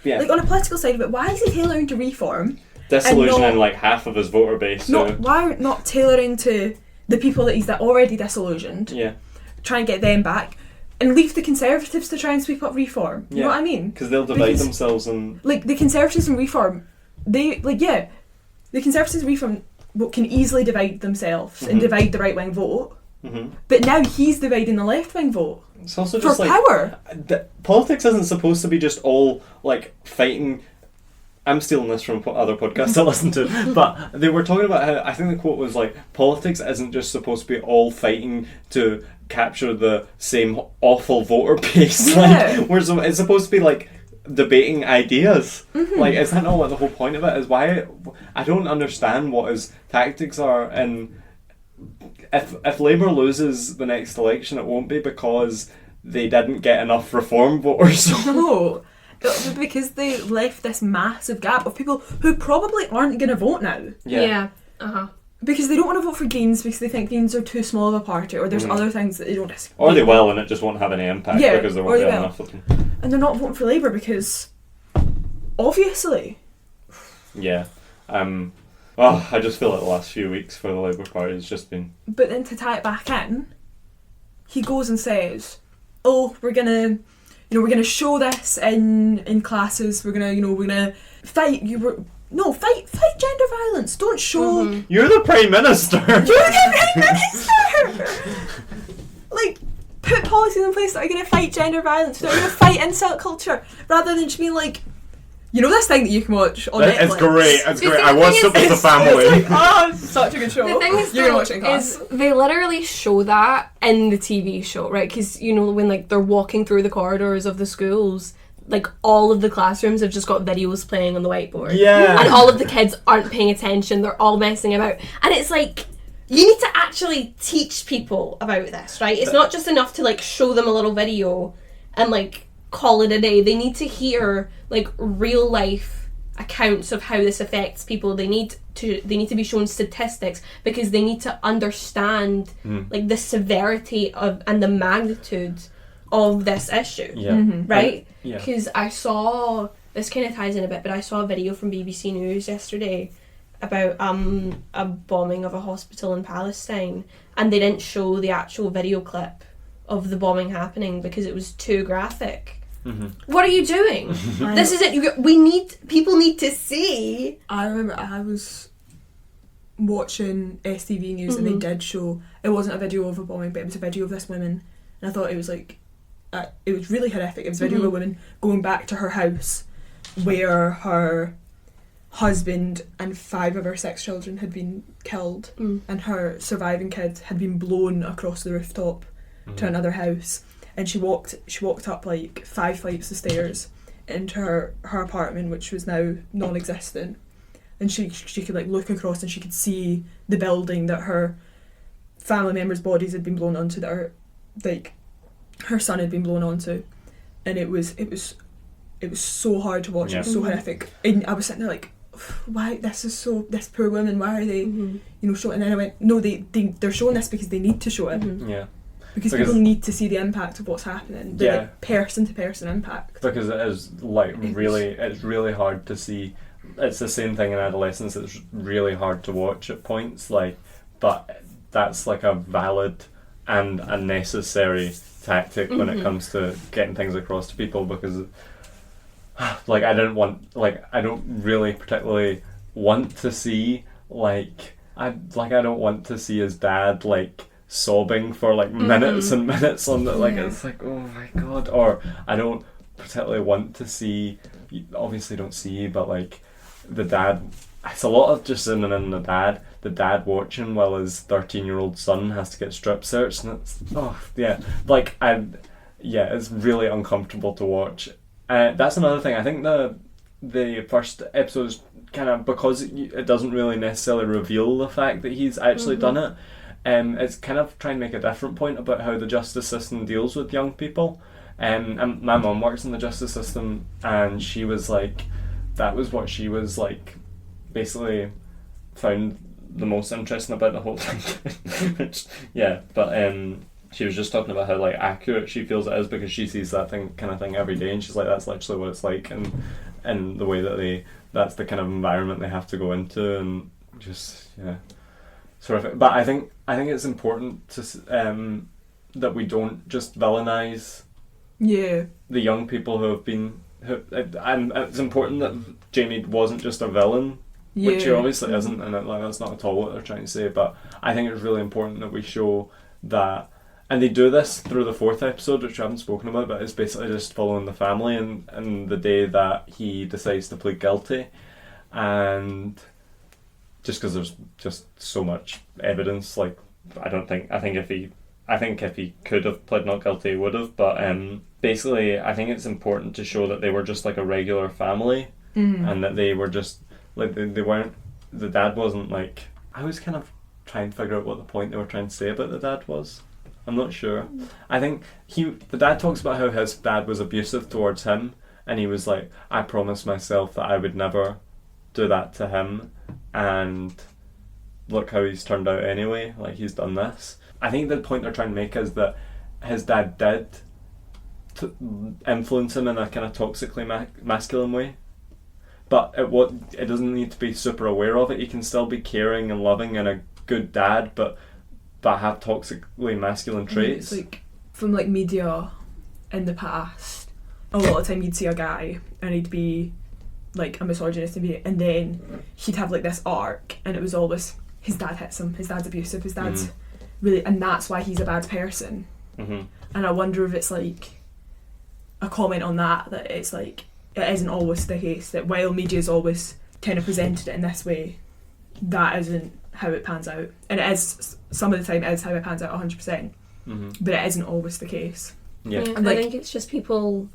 yeah, Like on a political side of it, why is he tailoring to reform? disillusioning like half of his voter base. So Why not tailoring to the people that he's already disillusioned? yeah, Try and get them back, and leave the Conservatives to try and sweep up reform. You know what I mean? because they'll divide themselves and Like the Conservatives and reform, the Conservatives and reform can easily divide themselves and divide the right wing vote. But now he's dividing the left wing vote it's also for just like power. Politics isn't supposed to be just all like fighting. I'm stealing this from other podcasts I listen to, but they were talking about how, I think the quote was like, politics isn't just supposed to be all fighting to capture the same awful voter base. Yeah. Like, it's supposed to be like debating ideas. Like, is that not what the whole point of it is? Why? I don't understand what his tactics are, and if Labour loses the next election, it won't be because they didn't get enough reform voters. No, because they left this massive gap of people who probably aren't going to vote now. Yeah. Uh-huh. Because they don't want to vote for Greens because they think Greens are too small of a party, or there's other things that they don't disagree. Or they will, and it just won't have any impact because there won't be enough of them. And they're not voting for Labour because, obviously. Yeah. I just feel like the last few weeks for the Labour Party has just been... But then to tie it back in, he goes and says, "Oh, we're gonna show this in classes. We're gonna fight fight gender violence. Don't show You're the Prime Minister! you're the Prime Minister. Like, put policies in place that are gonna fight gender violence. That are gonna fight insult culture, rather than just being like, you know this thing that you can watch on Netflix. It's great. It's See, great. the I thing watched it is- with the family. Oh, it's such a good show. The thing is, you're gonna though, watch it in class. is they literally show that in the TV show, right? Because, you know, when like they're walking through the corridors of the schools, like all of the classrooms have just got videos playing on the whiteboard. Yeah. And all of the kids aren't paying attention, they're all messing about. And it's like, you need to actually teach people about this, right? It's not just enough to like show them a little video and like call it a day. They need to hear like real life accounts of how this affects people. They need to be shown statistics because they need to understand like the severity of and the magnitude of this issue. Yeah. Right? Yeah. Because I saw, this kind of ties in a bit, but I saw a video from BBC News yesterday about a bombing of a hospital in Palestine, and they didn't show the actual video clip of the bombing happening because it was too graphic. What are you doing? This is it. People need to see. I remember I was watching STV News and they did show, it wasn't a video of a bombing, but it was a video of this woman, and I thought it was like, it was really horrific. It was a video of a woman going back to her house where her husband and 5 of her 6 children had been killed, and her surviving kid had been blown across the rooftop to another house. And she walked up like 5 flights of stairs into her apartment, which was now non-existent. And she could like look across and she could see the building that her family members' bodies had been blown onto, that her son had been blown onto. And it was so hard to watch. It was so horrific. And I was sitting there like, why, this poor woman, why are they showing? And then I went, no, they're showing this because they need to show it. Yeah. Because people need to see the impact of what's happening, the like, person-to-person impact. Because it is like it's really hard to see. It's the same thing in Adolescence. It's really hard to watch at points, like, but that's like a valid and a necessary tactic when it comes to getting things across to people. Because, like, I don't really particularly want to see I don't want to see his dad like sobbing for like minutes and minutes on the it's like, oh my god. Or I don't particularly want to see, you obviously don't see, but like the dad, it's a lot of just in and the dad watching while his 13-year-old son has to get strip searched, and it's it's really uncomfortable to watch. That's another thing. I think the first episode is kind of, because it doesn't really necessarily reveal the fact that he's actually done it. It's kind of trying to make a different point about how the justice system deals with young people. And my mum works in the justice system, and she was like, that was what she was like, basically found the most interesting about the whole thing. Which, yeah, but she was just talking about how like accurate she feels it is because she sees that kind of thing every day, and she's like, that's literally what it's like, and the way that that's the kind of environment they have to go into, and just sort of. But I think it's important to that we don't just villainize the young people who have been. And it's important that Jamie wasn't just a villain, which he obviously isn't, and that's not at all what they're trying to say. But I think it's really important that we show that. And they do this through the 4th episode, which I haven't spoken about, but it's basically just following the family and the day that he decides to plead guilty. And just because there's just so much evidence, like, I think if he could have pled not guilty, he would have. But basically, I think it's important to show that they were just like a regular family, and that they were just, like, they weren't, the dad wasn't like, I was kind of trying to figure out what the point they were trying to say about the dad was. I'm not sure. I think the dad talks about how his dad was abusive towards him, and he was like, I promised myself that I would never do that to him, and look how he's turned out anyway, like he's done this. I think the point they're trying to make is that his dad did influence him in a kind of toxically masculine way, but it doesn't need to be super aware of it. He can still be caring and loving and a good dad, but have toxically masculine traits. It's like from like media in the past, a lot of the time you'd see a guy and he'd be like a misogynist and then he'd have like this arc, and it was always his dad hits him, his dad's abusive, his dad's really, and that's why he's a bad person. And I wonder if it's like a comment on that it's like it isn't always the case, that while media's always kind of presented it in this way, that isn't how it pans out. And it is, some of the time it is how it pans out 100%, but it isn't always the case. I think it's just people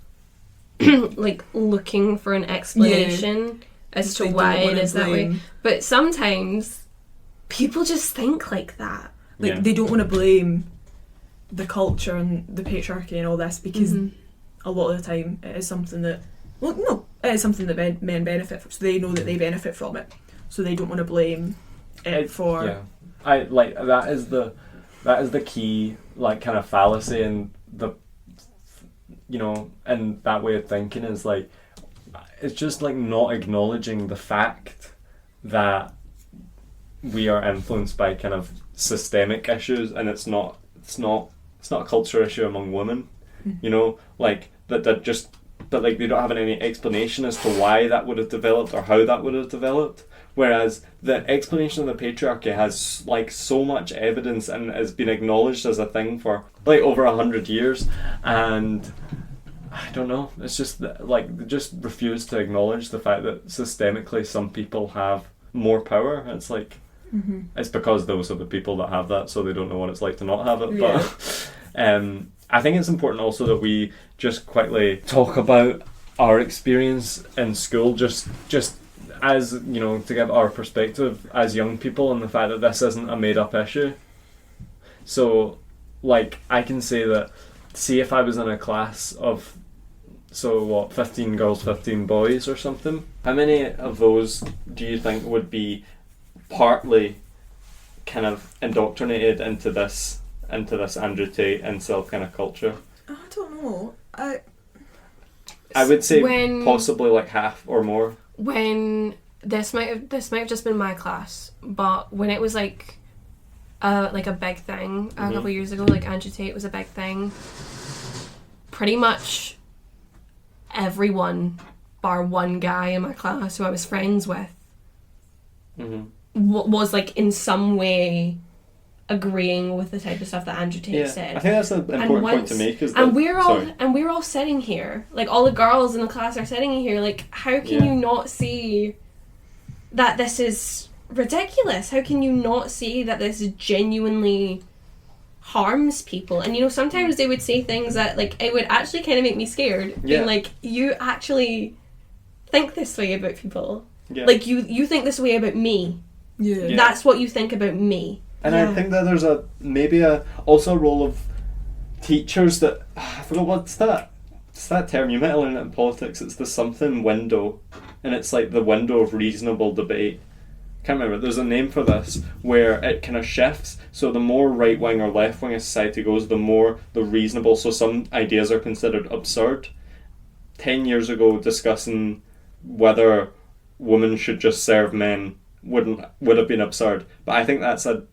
like looking for an explanation as to why it is that way. But sometimes people just think like that. Like they don't want to blame the culture and the patriarchy and all this, because a lot of the time it is something that, it is something that men benefit from, so they know that they benefit from it, so they don't want to blame it for. I like that is the key, like, kind of fallacy in the, and that way of thinking is like, it's just like not acknowledging the fact that we are influenced by kind of systemic issues, and it's not a culture issue among women, like that like they don't have any explanation as to why that would have developed or how that would have developed, whereas the explanation of the patriarchy has like so much evidence and has been acknowledged as a thing for like over 100 years, and I don't know, it's just like they just refuse to acknowledge the fact that systemically some people have more power. It's like it's because those are the people that have that, so they don't know what it's like to not have it. But I think it's important also that we just quickly talk about our experience in school, just as, to give our perspective as young people, and the fact that this isn't a made up issue. So like, I can say that, see if I was in a class of 15 girls, 15 boys or something, how many of those do you think would be partly kind of indoctrinated into this Andrew Tate incel kind of culture? I don't know. I would say possibly like half or more. When this might have just been my class, but when it was like a big thing a couple of years ago, like Andrew Tate was a big thing, pretty much everyone bar one guy in my class who I was friends with was like in some way agreeing with the type of stuff that Andrew Tate said. I think that's an important point to make. We're all sitting here, like all the girls in the class are sitting here, like, how can you not see that this is ridiculous? How can you not see that this genuinely harms people? And sometimes they would say things that, like, it would actually kind of make me scared, being like, you actually think this way about people, like you think this way about me. That's what you think about me. And I think that there's maybe also a role of teachers that, I forgot what's that. It's that term, you might learn it in politics, it's the something window, and it's like the window of reasonable debate, can't remember, there's a name for this, where it kind of shifts. So the more right wing or left wing a society goes, the more the reasonable. So some ideas are considered absurd. 10 years ago, discussing whether women should just serve men would have been absurd. But I think that's a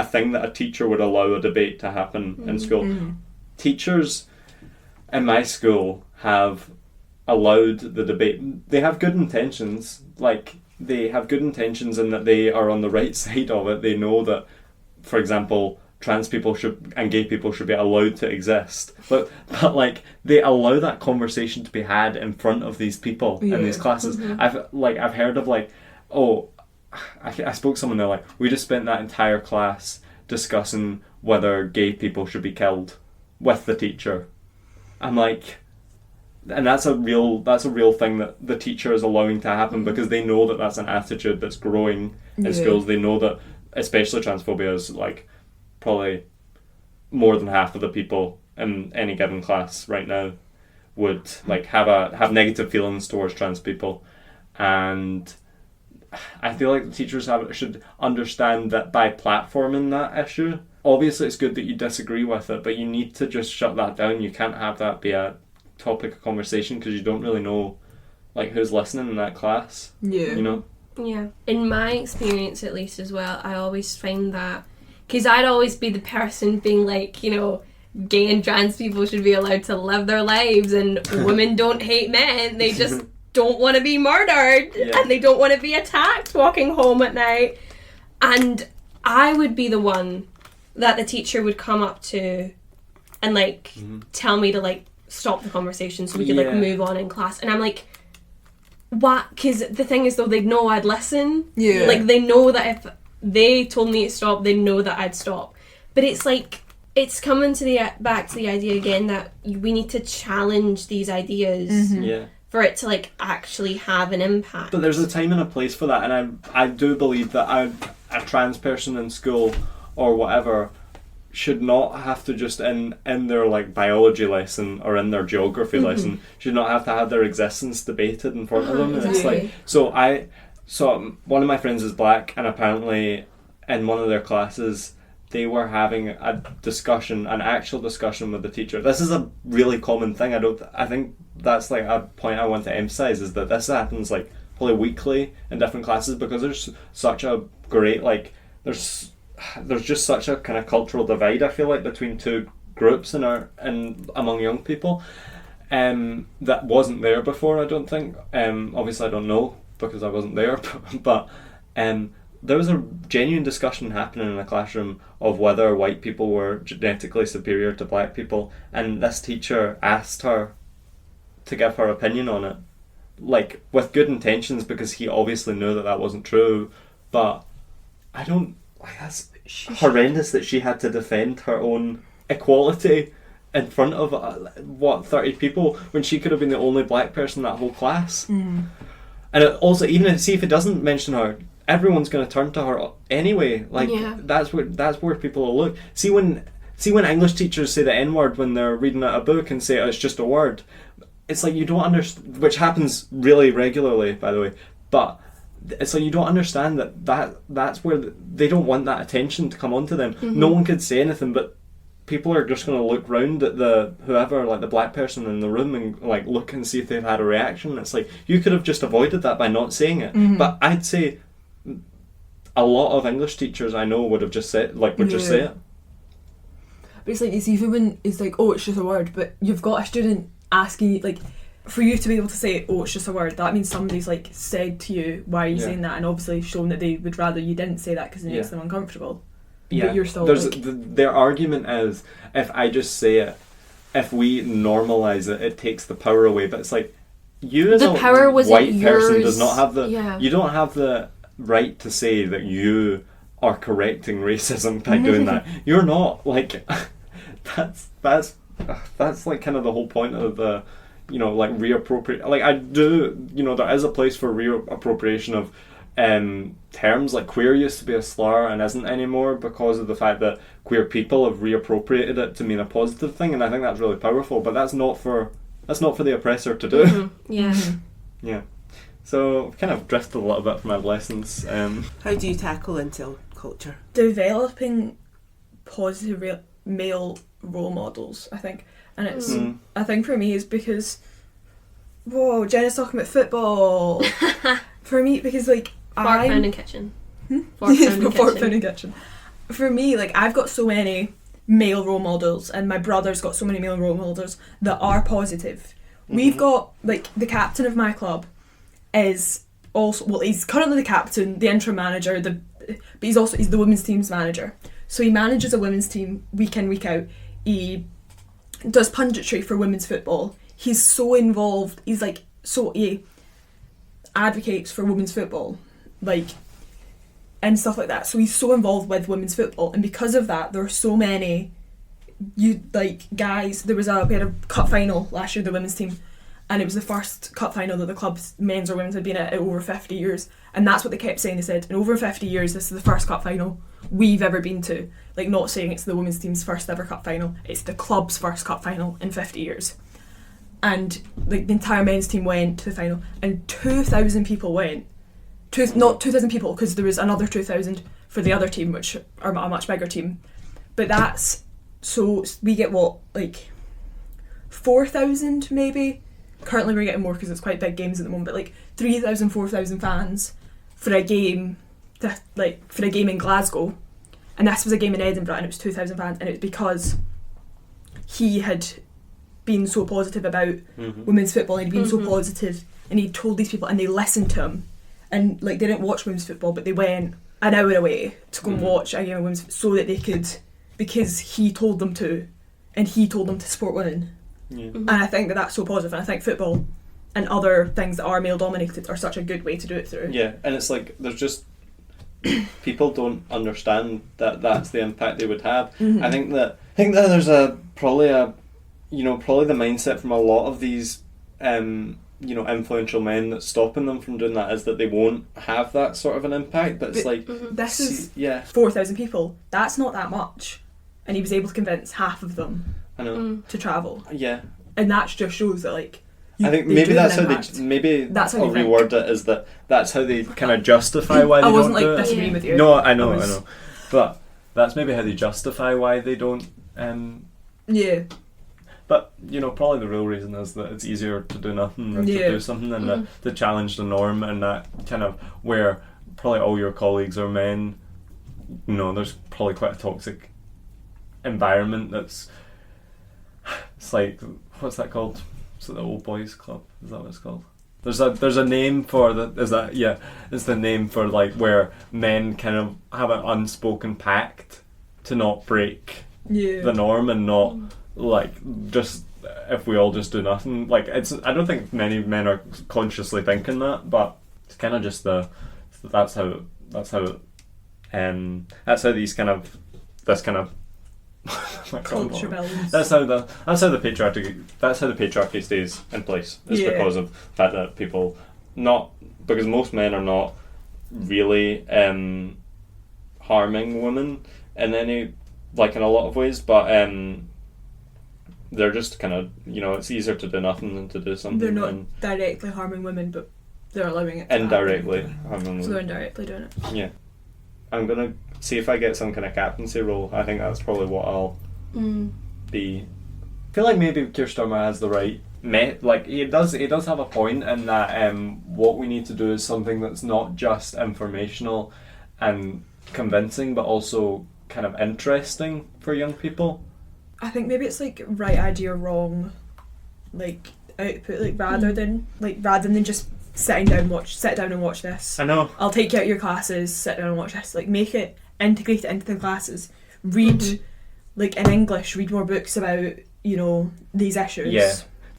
thing that a teacher would allow a debate to happen in school. Teachers in my school have allowed the debate. They have good intentions. Like, they have good intentions in that they are on the right side of it. They know that, for example, trans people and gay people should be allowed to exist. But like, they allow that conversation to be had in front of these people in these classes. I've heard of like, I spoke to someone, they're like, we just spent that entire class discussing whether gay people should be killed with the teacher. I'm like, and that's a real thing that the teacher is allowing to happen, because they know that that's an attitude that's growing in schools. They know that especially transphobia is like probably more than half of the people in any given class right now would like have negative feelings towards trans people. And I feel like the teachers should understand that by platforming that issue, obviously it's good that you disagree with it, but you need to just shut that down. You can't have that be a topic of conversation, because you don't really know like who's listening in that class. You know? Yeah. In my experience, at least as well, I always find that, because I'd always be the person being like, you know, gay and trans people should be allowed to live their lives, and women don't hate men, they just don't want to be murdered, and they don't want to be attacked walking home at night. And I would be the one that the teacher would come up to and like tell me to like stop the conversation so we could like move on in class. And I'm like, what? Because the thing is though, they'd know I'd listen. Like, they know that if they told me to stop, they know that I'd stop. But it's like, it's coming to back to the idea again that we need to challenge these ideas for it to like actually have an impact. But there's a time and a place for that, and I do believe that a trans person in school or whatever should not have to just in their like biology lesson or in their geography lesson should not have to have their existence debated in front of them. And it's like, so one of my friends is black, and apparently in one of their classes they were having an actual discussion with the teacher. This is a really common thing. I think that's like a point I want to emphasize, is that this happens like probably weekly in different classes, because there's such a great like there's just such a kind of cultural divide, I feel like, between two groups and among young people that wasn't there before, I don't think. Obviously I don't know because I wasn't there, but there was a genuine discussion happening in a classroom of whether white people were genetically superior to black people, and this teacher asked her to give her opinion on it, like with good intentions, because he obviously knew that wasn't true. But that's horrendous that she had to defend her own equality in front of 30 people when she could have been the only black person in that whole class. And it also, even if it doesn't mention her, everyone's going to turn to her anyway. Like, that's where people will look. See when English teachers say the N-word when they're reading out a book and say, oh, it's just a word, it's like you don't understand, which happens really regularly, by the way, but it's like you don't understand that's where they don't want that attention to come onto them. No one could say anything, but people are just going to look round at whoever, like the black person in the room, and like look and see if they've had a reaction. It's like, you could have just avoided that by not saying it. But I'd say a lot of English teachers I know would have just said, just say it. But it's like, it's even when it's like, oh, it's just a word, but you've got a student asking you, like, for you to be able to say, oh, it's just a word, that means somebody's like said to you, why are you saying that, and obviously shown that they would rather you didn't say that because it makes them uncomfortable. But you're still their argument is, if I just say it, if we normalise it, it takes the power away. But it's like, you as a white person does not have you don't have the right to say that you are correcting racism by doing that. You're not, like, that's like kind of the whole point of the, you know, like reappropriate. Like, I do, you know, there is a place for reappropriation of terms. Like, queer used to be a slur and isn't anymore because of the fact that queer people have reappropriated it to mean a positive thing, and I think that's really powerful. But that's not for the oppressor to do. Yeah. Yeah. So I've kind of drifted a little bit from adolescence. How do you tackle incel culture? Developing positive male role models, I think. And it's, I think for me, is because, whoa, Jena's talking about football. For me, because like, Fork, pound and kitchen. Fork, pound and kitchen. For me, like, I've got so many male role models, and my brother's got so many male role models that are positive. We've got, like, the captain of my club is also, well, he's currently the captain, the interim manager, but he's the women's team's manager. So he manages a women's team week in, week out. He does punditry for women's football. He's so involved. He's like, he advocates for women's football, like, and stuff like that. So he's so involved with women's football, and because of that, there are so many guys. We had a cup final last year, the women's team, and it was the first cup final that the club's men's or women's had been at over 50 years, and that's what they kept saying. They said, in over 50 years, this is the first cup final we've ever been to. Like, not saying it's the women's team's first ever cup final, it's the club's first cup final in 50 years. And like, the entire men's team went to the final, and 2,000 people went. Not 2,000 people, because there was another 2,000 for the other team, which are a much bigger team. But that's, so we get what, like 4,000 maybe? Currently we're getting more because it's quite big games at the moment, but like 3,000, 4,000 fans for a game, for a game in Glasgow. And this was a game in Edinburgh, and it was 2,000 fans, and it was because he had been so positive about women's football, and he'd been so positive, and he told these people, and they listened to him. And like, they didn't watch women's football, but they went an hour away to go and watch a game of women's, so that they could, because he told them to, and he told them to support women. And I think that that's so positive, and I think football and other things that are male dominated are such a good way to do it through. Yeah, and it's like, there's just people don't understand that that's the impact they would have. I think that there's probably the mindset from a lot of these influential men that's stopping them from doing that is that they won't have that sort of an impact. But it's like, this is 4,000 people. That's not that much, and he was able to convince half of them to travel. Yeah, and that just shows that, like, I think maybe that's how I'll reword it, is that's how they kind of justify why they don't do it. I wasn't like disagreeing with you. No, I know, but that's maybe how they justify why they don't. But, probably the real reason is that it's easier to do nothing than to do something, and to challenge the norm, and that kind of where probably all your colleagues are men, there's probably quite a toxic environment it's like, what's that called? Is it the old boys club? Is that what it's called? There's a name for it's the name for, like, where men kind of have an unspoken pact to not break the norm, and not, like, just, if we all just do nothing, like, I don't think many men are consciously thinking that, but it's kind of just that's how these kind of, this kind of culture builds. That's how the patriarchy stays in place. It's because of the fact that people because most men are not really harming women in any, like, in a lot of ways, but they're just kind of, it's easier to do nothing than to do something. They're not directly harming women, but they're allowing it to indirectly happen. Harming women. So they're indirectly doing it. Yeah. I'm gonna see if I get some kind of captaincy role. I think that's probably what I'll be. I feel like maybe Keir Starmer has the right. Like, he does have a point in that what we need to do is something that's not just informational and convincing, but also kind of interesting for young people. I think maybe it's like right idea, wrong, like, output, like, rather than just sit down and watch this. I know. I'll take you out of your classes, sit down and watch this. Like, make it, integrate it into the classes. Read, like, in English, read more books about, these issues. Yeah.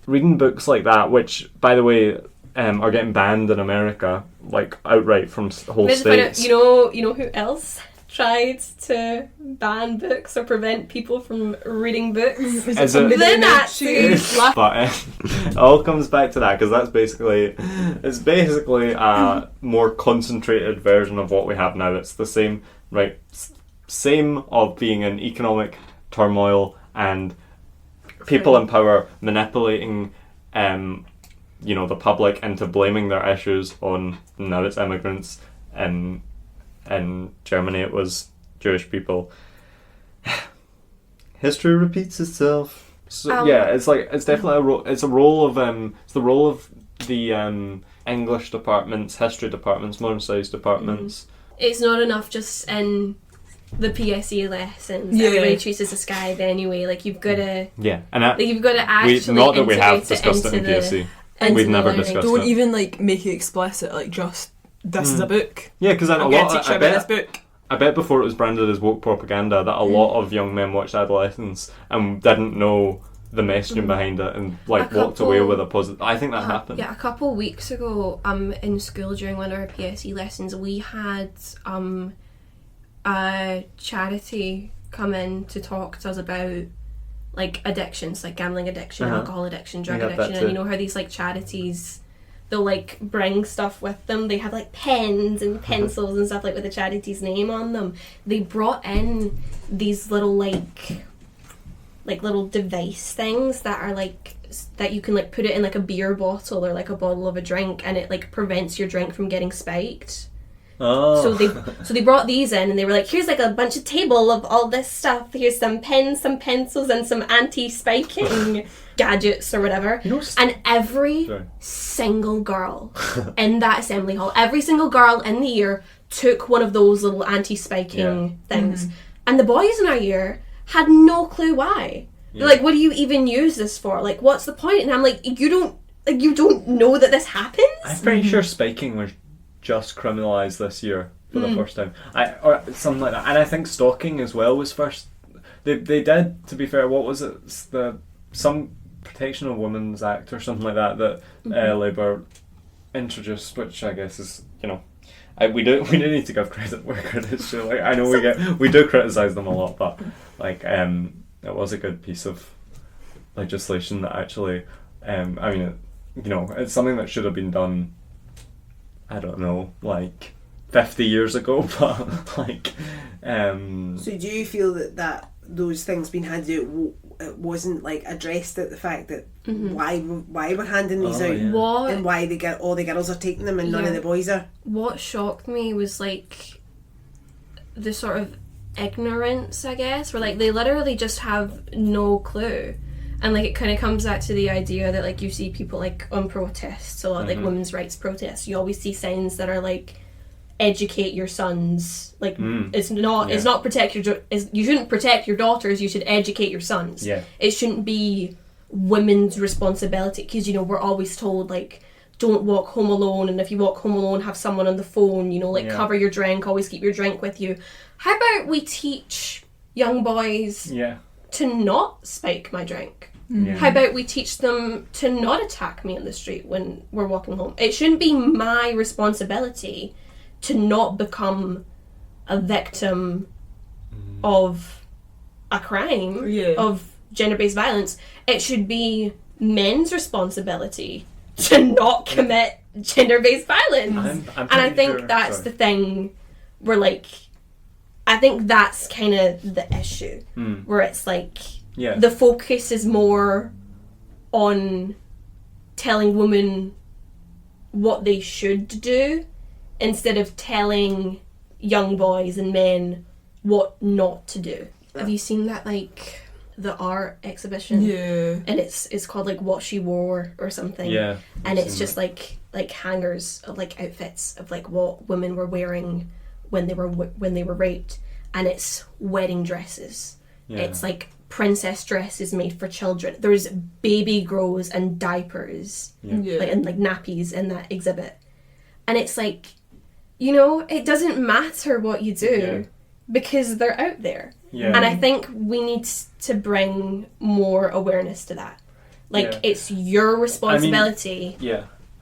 Reading books like that, which, by the way, are getting banned in America, like, outright from whole states. You know who else tried to ban books or prevent people from reading books? The Nazis. But it all comes back to that, because that's basically a more concentrated version of what we have now. It's the same, right? Same of being in economic turmoil and people in power manipulating you know, the public into blaming their issues on, now it's immigrants, and in Germany it was Jewish people. History repeats itself. So it's definitely it's the role of the English departments, history departments, modern studies departments. It's not enough just in the PSE lessons. Everybody treats it as a Skype anyway. Like, you've got to you've got to actually not that we have integrate discussed it in PSE. We've never learning. discussed Don't it. even like make it explicit. Like, just this is a book. Yeah, because I'm going to teach you about this book. I bet before it was branded as woke propaganda that a lot of young men watched Adolescence and didn't know the messaging behind it and walked away with a positive. I think that happened. Yeah, a couple of weeks ago, in school during one of our PSE lessons, we had a charity come in to talk to us about like addictions, like gambling addiction, alcohol addiction, drug addiction, and you know how these like charities, they'll like bring stuff with them. They have like pens and pencils and stuff like with the charity's name on them. They brought in these little like little device things that are like that you can like put it in like a beer bottle or like a bottle of a drink, and it like prevents your drink from getting spiked. So they brought these in, and they were like, here's like a bunch of table of all this stuff. Here's some pens, some pencils, and some anti-spiking gadgets or whatever. And every single girl in that assembly hall, every single girl in the year took one of those little anti-spiking things. And the boys in our year had no clue why. They're like, what do you even use this for? Like, what's the point? And I'm like, you don't know that this happens? I'm pretty sure spiking was just criminalised this year for the first time, or something like that. And I think stalking as well was first. They did, to be fair. What was it? Some Protection of Women's Act or something like that Labour introduced, which I guess is, you know, we do need to give credit where credit's due. Like, I know we do criticise them a lot, but like it was a good piece of legislation that actually I mean, you know, it's something that should have been done, I don't know, like 50 years ago, but like So do you feel that those things being handed out, it wasn't like addressed at the fact that why we're handing these out and why all the girls are taking them and none of the boys are? What shocked me was like the sort of ignorance, I guess, where like they literally just have no clue. And like it kind of comes back to the idea that like you see people like on protests a lot, like women's rights protests, you always see signs that are like educate your sons, like it's not protect your you shouldn't protect your daughters, you should educate your sons. It shouldn't be women's responsibility, because you know we're always told like don't walk home alone, and if you walk home alone have someone on the phone, you know, like cover your drink, always keep your drink with you. How about we teach young boys to not spike my drink? How about we teach them to not attack me in the street when we're walking home? It shouldn't be my responsibility to not become a victim of a crime, of gender-based violence. It should be men's responsibility to not commit gender-based violence. And I think that's the thing where, like, I think that's kind of the issue, where it's like the focus is more on telling women what they should do instead of telling young boys and men what not to do. Have you seen that, like, the art exhibition? And it's called like What She Wore or something. And it's just like hangers of like outfits of like what women were wearing when they were raped, and it's wedding dresses. It's like princess dresses made for children. There's baby grows and diapers and like nappies in that exhibit. And it's like, you know, it doesn't matter what you do because they're out there. And I think we need to bring more awareness to that. Like, it's your responsibility.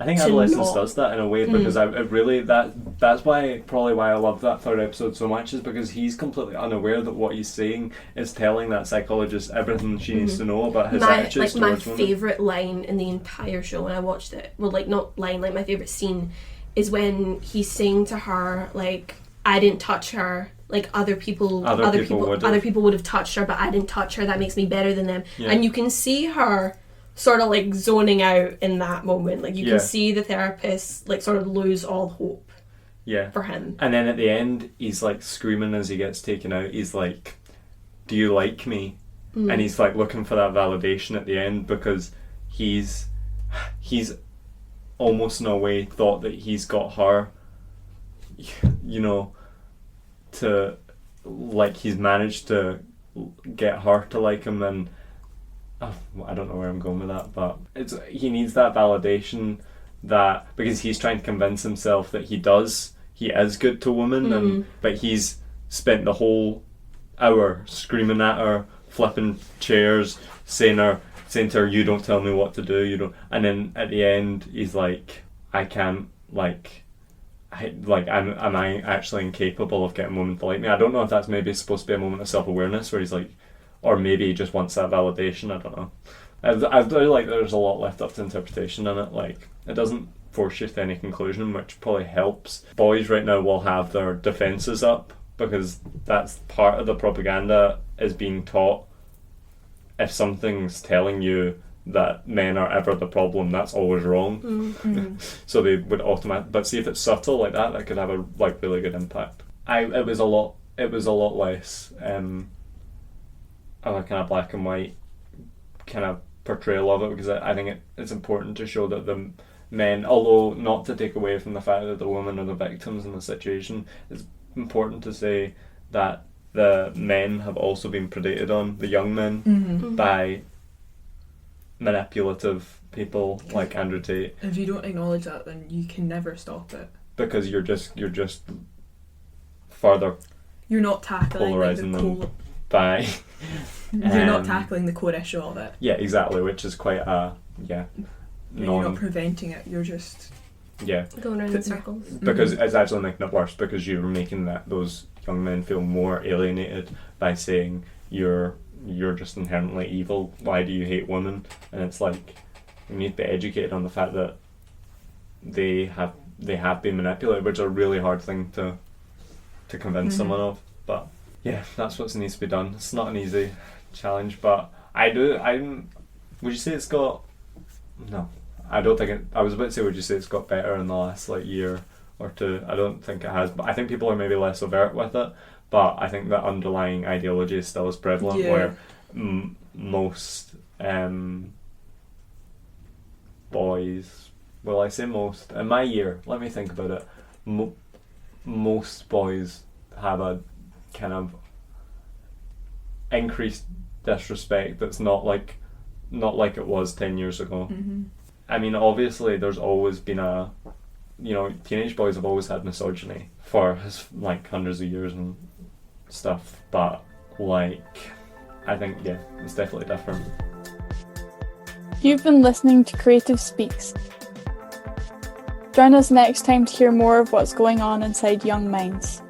I think Adolescence does that in a way, because I really that's probably why I love that third episode so much, is because he's completely unaware that what he's saying is telling that psychologist everything she needs to know about his attitudes towards women. My favourite line in the entire show when I watched it, well, like not line, like my favourite scene, is when he's saying to her, like, I didn't touch her, like other people would have touched her, but I didn't touch her, that makes me better than them. And you can see her sort of like zoning out in that moment. Like you Yeah. can see the therapist like sort of lose all hope Yeah. for him. And then at the end, he's like screaming as he gets taken out. He's like, "Do you like me?" And he's like looking for that validation at the end, because he's almost in a way thought that he's got her, you know, to like, he's managed to get her to like him. And I don't know where I'm going with that, but he needs that validation, that because he's trying to convince himself that he is good to women, but he's spent the whole hour screaming at her, flipping chairs, saying to her, "You don't tell me what to do, you don't." And then at the end, he's like, "I can't, am I actually incapable of getting women to like me?" I don't know if that's maybe supposed to be a moment of self-awareness where he's like, or maybe he just wants that validation. I don't know. I feel like there's a lot left up to interpretation in it. Like, it doesn't force you to any conclusion, which probably helps. Boys right now will have their defences up, because that's part of the propaganda is being taught. If something's telling you that men are ever the problem, that's always wrong. So they would automatically. But see, if it's subtle like that, that could have a really good impact. It was a lot less of a kind of black and white kind of portrayal of it, because I think it's important to show that the men, although not to take away from the fact that the women are the victims in the situation, it's important to say that the men have also been predated on, the young men, by manipulative people like Andrew Tate. If you don't acknowledge that, then you can never stop it. Because you're just further. You're not tackling polarising like, them by. You're not tackling the core issue of it. Yeah, exactly. Which is quite a You're not preventing it. You're just going around in circles. Because it's actually making it worse, because you're making those young men feel more alienated by saying you're just inherently evil. Why do you hate women? And it's like, you need to be educated on the fact that they have been manipulated, which is a really hard thing to convince someone of. But yeah, that's what needs to be done. It's not an easy challenge, but would you say it's got? No, I don't think it. I was about to say, would you say it's got better in the last year or two? I don't think it has, but I think people are maybe less overt with it. But I think the underlying ideology is still as prevalent, where most boys, well, I say most, in my year, let me think about it, most boys have a kind of increased disrespect that's not like it was 10 years ago. I mean, obviously there's always been teenage boys have always had misogyny for hundreds of years and stuff, but I think it's definitely different. You've been listening to Creative Speaks. Join us next time to hear more of what's going on inside young minds.